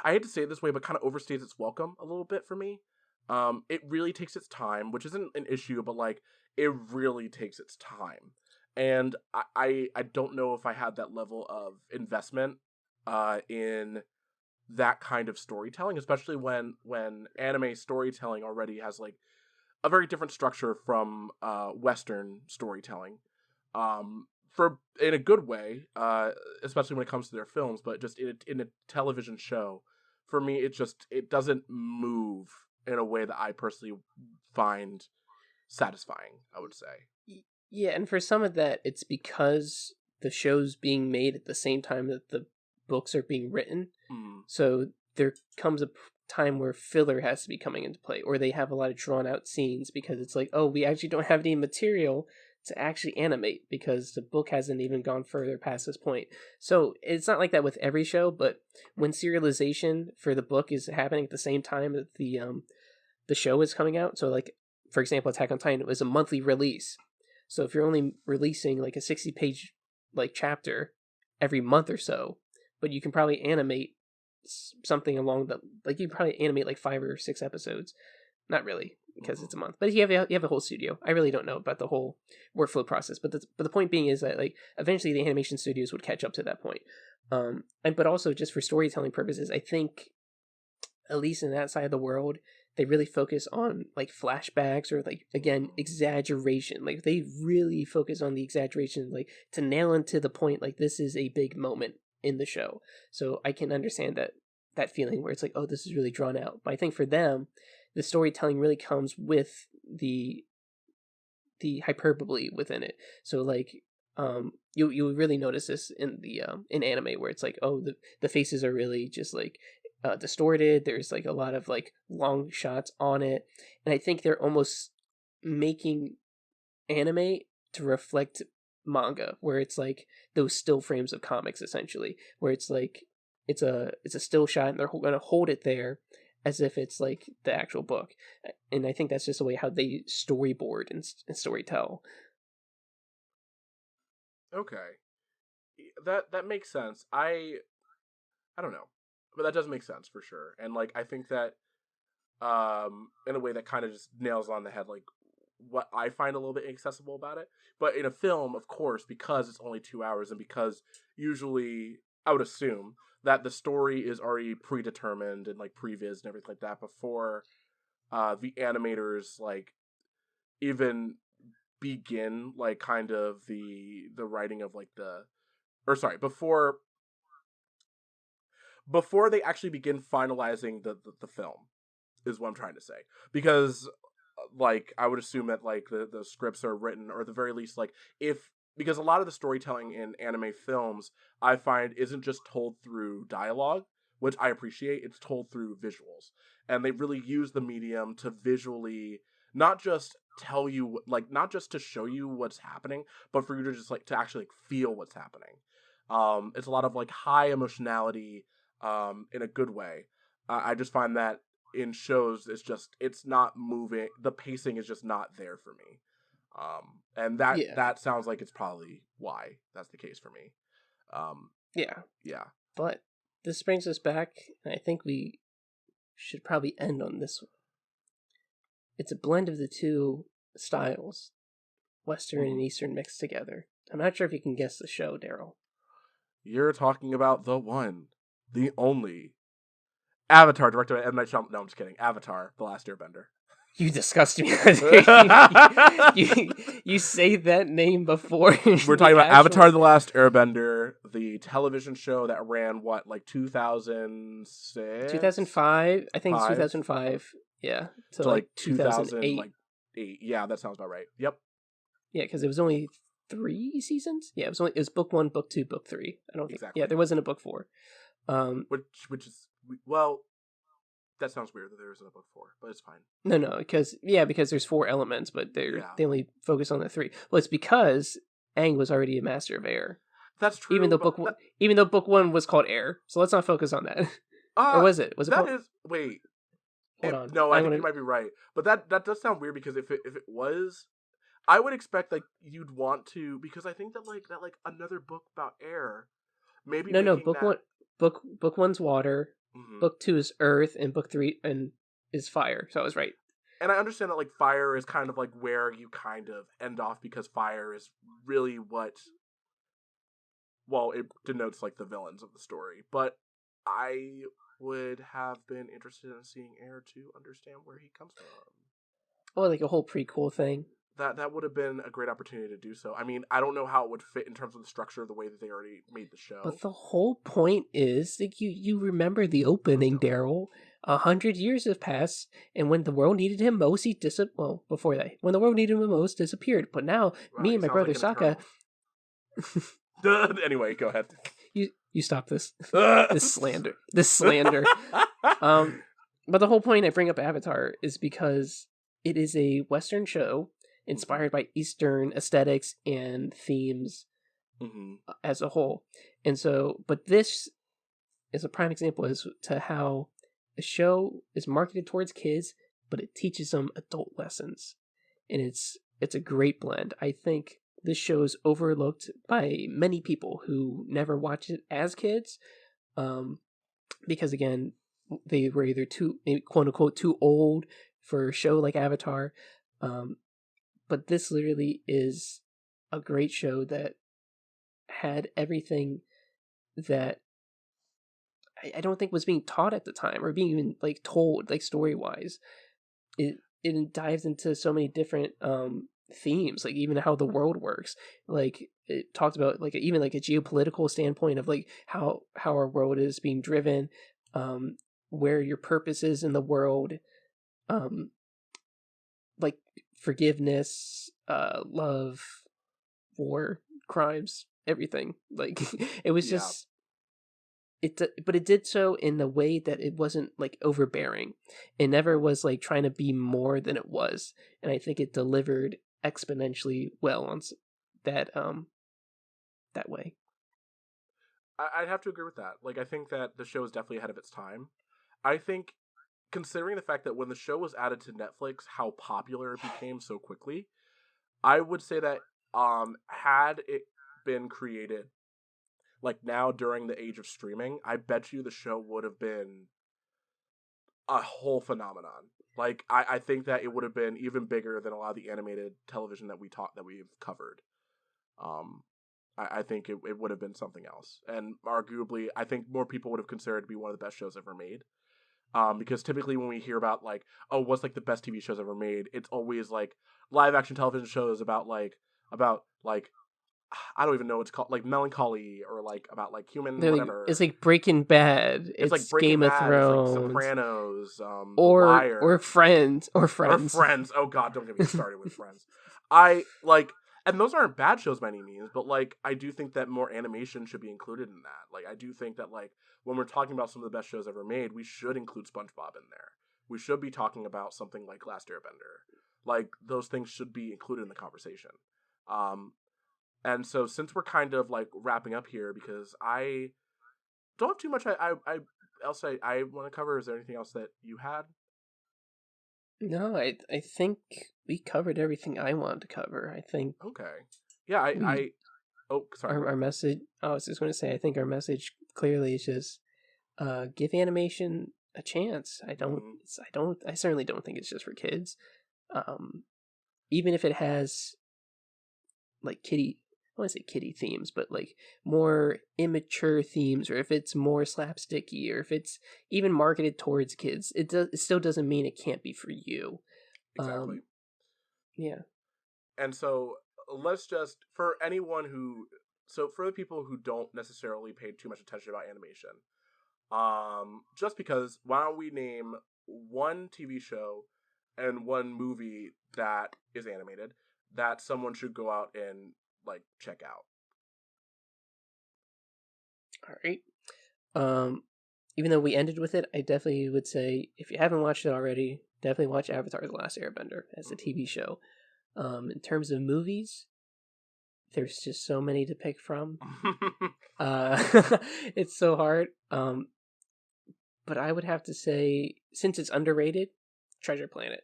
[SPEAKER 2] I hate to say it this way, but kind of overstays its welcome a little bit for me. It really takes its time, which isn't an issue, but like it really takes its time. And I don't know if I had that level of investment in that kind of storytelling, especially when anime storytelling already has like a very different structure from Western storytelling. For in a good way, especially when it comes to their films, but just in a television show, for me, it doesn't move in a way that I personally find satisfying. I would say.
[SPEAKER 1] Yeah, and for some of that, it's because the show's being made at the same time that the books are being written.
[SPEAKER 2] Mm,
[SPEAKER 1] So there comes a time where filler has to be coming into play, or they have a lot of drawn out scenes because it's like, oh, we actually don't have any material to actually animate because the book hasn't even gone further past this point. So it's not like that with every show, but when serialization for the book is happening at the same time that the show is coming out, so like for example, Attack on Titan, it was a monthly release. So if you're only releasing like a 60-page like chapter every month or so, but you can probably animate something along the, like you probably animate like 5 or 6 episodes. Not really, because
[SPEAKER 2] mhm.
[SPEAKER 1] it's a month. But you have a whole studio. I really don't know about the whole workflow process, but the point being is that like eventually the animation studios would catch up to that point. And but also just for storytelling purposes, I think at least in that side of the world, they really focus on like flashbacks or like again exaggeration. Like they really focus on the exaggeration, like to nail into the point. Like this is a big moment in the show, so I can understand that feeling where it's like, oh, this is really drawn out. But I think for them, the storytelling really comes with the hyperbole within it. So like you really notice this in anime where it's like, oh, the faces are really just like distorted. There's like a lot of like long shots on it, and I think they're almost making anime to reflect manga, where it's like those still frames of comics essentially, where it's like it's a still shot and they're going to hold it there, as if it's like the actual book. And I think that's just the way how they storyboard and storytell.
[SPEAKER 2] Okay. That makes sense. I don't know. But that does make sense for sure. And like I think that in a way that kind of just nails on the head like what I find a little bit inaccessible about it. But in a film, of course, because it's only 2 hours and because usually I would assume that the story is already predetermined and like previs and everything like that before the animators like even begin like kind of the writing of like the or sorry before they actually begin finalizing the film is what I'm trying to say. Because like I would assume that like the scripts are written or at the very least like if because a lot of the storytelling in anime films I find isn't just told through dialogue, which I appreciate, it's told through visuals. And they really use the medium to visually not just tell you like not just to show you what's happening, but for you to just like to actually like feel what's happening. It's a lot of like high emotionality in a good way. I just find that in shows it's not moving, the pacing is just not there for me, and
[SPEAKER 1] Yeah,
[SPEAKER 2] that sounds like it's probably why that's the case for me. um
[SPEAKER 1] yeah.
[SPEAKER 2] yeah.
[SPEAKER 1] But this brings us back, and I think we should probably end on this one. It's a blend of the two styles, Western and
[SPEAKER 2] Hmm.
[SPEAKER 1] Eastern mixed together. I'm not sure if you can guess the show, Daryl.
[SPEAKER 2] You're talking about the one, the only Avatar, directed by M. Night Shyamalan. No, I'm just kidding. Avatar: The Last Airbender.
[SPEAKER 1] You disgust me. You say that name before
[SPEAKER 2] We're talking
[SPEAKER 1] the
[SPEAKER 2] about
[SPEAKER 1] actual
[SPEAKER 2] Avatar: The Last Airbender, the television show that ran what, like 2006,
[SPEAKER 1] 2005. I think it's
[SPEAKER 2] five
[SPEAKER 1] 2005. Yeah, to
[SPEAKER 2] to
[SPEAKER 1] like
[SPEAKER 2] like 2000,
[SPEAKER 1] 2008.
[SPEAKER 2] like 8. Yeah, that sounds about right. Yep.
[SPEAKER 1] Yeah, because it was only 3 seasons. Yeah, it was book one, book two, book three. I don't think. Yeah,
[SPEAKER 2] Exactly.
[SPEAKER 1] there wasn't a book four. Um,
[SPEAKER 2] Which is well, that sounds weird that there isn't a book 4, but it's fine.
[SPEAKER 1] no, because there's four elements, but
[SPEAKER 2] Yeah,
[SPEAKER 1] they only focus on the three. Well, it's because Aang was already a master of air,
[SPEAKER 2] that's true. But
[SPEAKER 1] even though book one was called Air. So let's not focus on that. Or
[SPEAKER 2] uh,
[SPEAKER 1] was it? Was it
[SPEAKER 2] that
[SPEAKER 1] called?
[SPEAKER 2] is wait.
[SPEAKER 1] Hold on.
[SPEAKER 2] No, I
[SPEAKER 1] I'm
[SPEAKER 2] think you
[SPEAKER 1] gonna.
[SPEAKER 2] might be right. But that does sound weird because if it was, I would expect like you'd want to because I think that like another book about air, maybe
[SPEAKER 1] No,
[SPEAKER 2] making
[SPEAKER 1] book
[SPEAKER 2] that.
[SPEAKER 1] one. Book one's water.
[SPEAKER 2] Mhm.
[SPEAKER 1] Book two is earth, and book three and is fire. So I was right.
[SPEAKER 2] And I understand that like fire is kind of like where you kind of end off because fire is really what, well, it denotes like the villains of the story. But I would have been interested in seeing Air to understand where he comes from.
[SPEAKER 1] Or like a whole prequel thing.
[SPEAKER 2] That would have been a great opportunity to do so. I mean, I don't know how it would fit in terms of the structure of the way that they already made the show.
[SPEAKER 1] But the whole point is that you remember the opening, Daryl. 100 years have passed, and when the world needed him most, he well, before that, when the world needed him most, disappeared. But now,
[SPEAKER 2] Wow,
[SPEAKER 1] me
[SPEAKER 2] he
[SPEAKER 1] and my
[SPEAKER 2] sounds
[SPEAKER 1] brother
[SPEAKER 2] like an
[SPEAKER 1] Sokka,
[SPEAKER 2] eternal. Anyway, go ahead.
[SPEAKER 1] you stop this, this slander. Um, but the whole point I bring up Avatar is because it is a Western show
[SPEAKER 2] Mhm,
[SPEAKER 1] inspired by Eastern aesthetics and themes
[SPEAKER 2] mhm.
[SPEAKER 1] as a whole. And so, but this is a prime example as to how a show is marketed towards kids, but it teaches them adult lessons. And it's a great blend. I think this show is overlooked by many people who never watched it as kids, um, because again, they were either too quote unquote too old for a show like Avatar. Um, but this literally is a great show that had everything that I don't think was being taught at the time or being even like told like story wise. It dives into so many different themes, like even how the world works. Like it talks about like even like a geopolitical standpoint of like how our world is being driven, um, where your purpose is in the world, um, like forgiveness, love, war, crimes, everything. Like it was
[SPEAKER 2] Yeah,
[SPEAKER 1] just but it did so in a way that it wasn't like overbearing. It never was like trying to be more than it was, and I think it delivered exponentially well on that that way.
[SPEAKER 2] I'd have to agree with that. Like, I think that the show is definitely ahead of its time. I think considering the fact that when the show was added to Netflix, how popular it became so quickly, I would say that had it been created like now during the age of streaming, I bet you the show would have been a whole phenomenon. Like I think that it would have been even bigger than a lot of the animated television that we've covered. Um, I think it would have been something else, and arguably, I think more people would have considered it to be one of the best shows ever made. Because typically when we hear about like, oh, what's like the best TV shows ever made, it's always like live action television shows about like I don't even know what it's called, like melancholy or like about like human
[SPEAKER 1] They're like,
[SPEAKER 2] whatever.
[SPEAKER 1] it's like Breaking Bad,
[SPEAKER 2] It's like
[SPEAKER 1] it's
[SPEAKER 2] Breaking
[SPEAKER 1] Game of
[SPEAKER 2] Bad, it's like
[SPEAKER 1] Thrones,
[SPEAKER 2] Sopranos, The
[SPEAKER 1] or
[SPEAKER 2] Wire,
[SPEAKER 1] Friends, or
[SPEAKER 2] or
[SPEAKER 1] Friends.
[SPEAKER 2] Friends. Oh God, don't get me started with Friends. I like, and those aren't bad shows by any means, but like I do think that more animation should be included in that. Like I do think that like when we're talking about some of the best shows ever made, we should include SpongeBob in there. We should be talking about something like Last Airbender. Like those things should be included in the conversation. Um, and so since we're kind of like wrapping up here, because I don't have too much I else I want to cover. Is there anything else that you had?
[SPEAKER 1] No, I think we covered everything I wanted to cover. I think
[SPEAKER 2] Okay. Yeah,
[SPEAKER 1] we
[SPEAKER 2] oh, sorry, go
[SPEAKER 1] our
[SPEAKER 2] ahead.
[SPEAKER 1] message. I was just going to say, I think our message clearly is just give animation a chance.
[SPEAKER 2] Hmm.
[SPEAKER 1] I certainly don't think it's just for kids. Um, Even if it has like I want to say kitty themes, but like more immature themes, or if it's more slapsticky, or if it's even marketed towards kids, it still doesn't mean it can't be for you.
[SPEAKER 2] Exactly.
[SPEAKER 1] Um, yeah.
[SPEAKER 2] And so let's just for anyone who so for the people who don't necessarily pay too much attention about animation, just because why don't we name one TV show and one movie that is animated that someone should go out and like check out.
[SPEAKER 1] All right. Um, Even though we ended with it, I definitely would say if you haven't watched it already, definitely watch Avatar: The Last Airbender as a TV show. In terms of movies, there's just so many to pick from.
[SPEAKER 2] Mm-hmm.
[SPEAKER 1] Uh, it's so hard. But I would have to say, since it's underrated, Treasure Planet.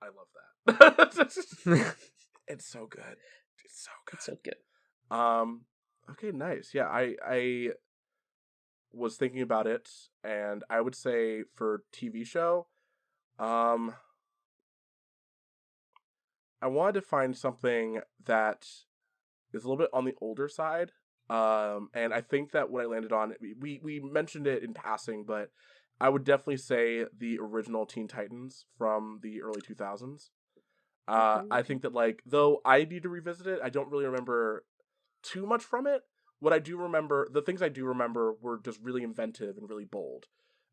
[SPEAKER 2] I love that. It's so good. It's so
[SPEAKER 1] It's so
[SPEAKER 2] good.
[SPEAKER 1] good.
[SPEAKER 2] Okay, nice. Yeah, I was thinking about it, and I would say for TV show, um, I wanted to find something that is a little bit on the older side. And I think that what I landed on, we mentioned it in passing, but I would definitely say the original Teen Titans from the early 2000s.
[SPEAKER 1] Okay,
[SPEAKER 2] I
[SPEAKER 1] okay.
[SPEAKER 2] think that like though I need to revisit it, I don't really remember too much from it. What I do remember, the things I do remember were just really inventive and really bold.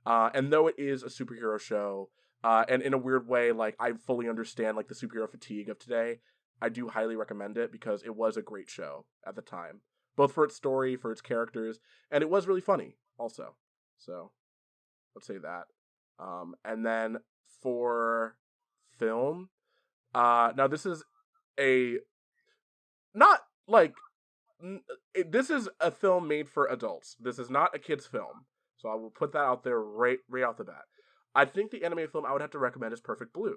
[SPEAKER 2] And though it is a superhero show, and in a weird way, like I fully understand like the superhero fatigue of today, I do highly recommend it because it was a great show at the time, both for its story, for its characters, and it was really funny also. So let's say that. And then for film, now this is a not like this is a film made for adults. This is not a kids film, so I will put that out there right off the bat. I think the animated film I would have to recommend is Perfect Blue.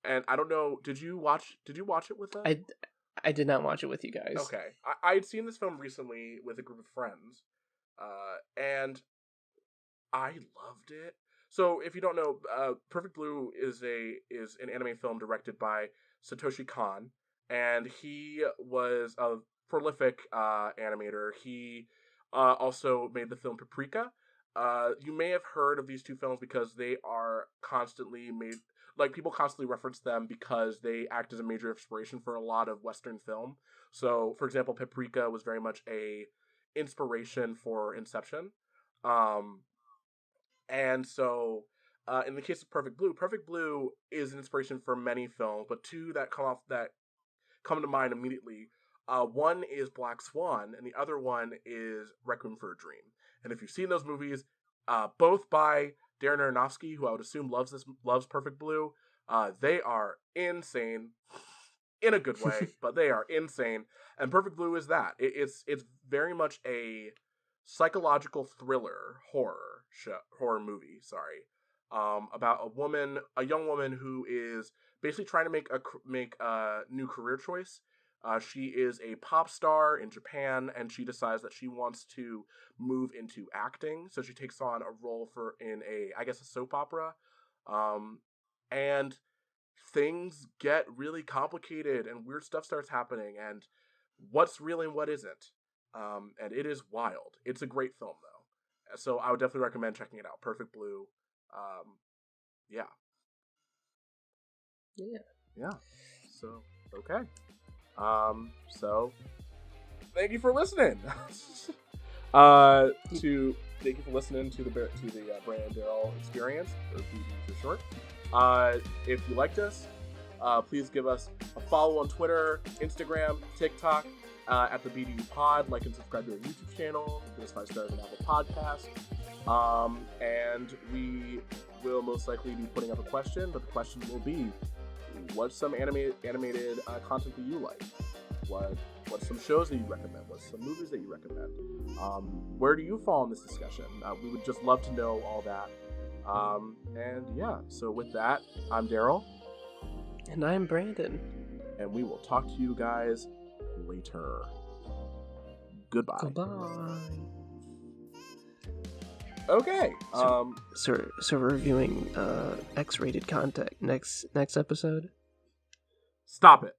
[SPEAKER 2] And I don't know, did you watch it with us?
[SPEAKER 1] I I did not watch it with you guys.
[SPEAKER 2] Okay, I had seen this film recently with a group of friends, and I loved it. So if you don't know, Perfect Blue is an anime film directed by Satoshi Kon, and he was a prolific animator. He also made the film Paprika. You may have heard of these two films because they are constantly made. Like people constantly reference them because they act as a major inspiration for a lot of Western film. So, for example, Paprika was very much a inspiration for Inception. Um, and so, in the case of Perfect Blue is an inspiration for many films, but two that come to mind immediately. One is Black Swan, and the other one is Requiem for a Dream. And if you've seen those movies, both by Darren Aronofsky, who I would assume loves Perfect Blue, they are insane in a good way, but they are insane. And Perfect Blue is that. It's very much a psychological thriller horror movie. Sorry, about a young woman who is basically trying to make a new career choice. She is a pop star in Japan, and she decides that she wants to move into acting. So she takes on a role in I guess, a soap opera, and things get really complicated, and weird stuff starts happening, and what's real and what isn't. And it is wild. It's a great film, though. So I would definitely recommend checking it out. Perfect Blue. Yeah.
[SPEAKER 1] Yeah.
[SPEAKER 2] Yeah. So, okay. So thank you for listening. Thank you for listening to the Brandon Darrell Experience, or BD for short. If you liked us, please give us a follow on Twitter, Instagram, TikTok, at the BDU Pod. Like and subscribe to our YouTube channel. Give us 5 stars on Apple Podcasts. And we will most likely be putting up a question, but the question will be, what's some animated content that you like? What's some shows that you recommend? What's some movies that you recommend? Where do you fall in this discussion? We would just love to know all that. And yeah, so with that, I'm Daryl.
[SPEAKER 1] And I'm Brandon.
[SPEAKER 2] And we will talk to you guys later. Goodbye.
[SPEAKER 1] Goodbye.
[SPEAKER 2] Okay.
[SPEAKER 1] So we're reviewing X-rated content next episode.
[SPEAKER 2] Stop it.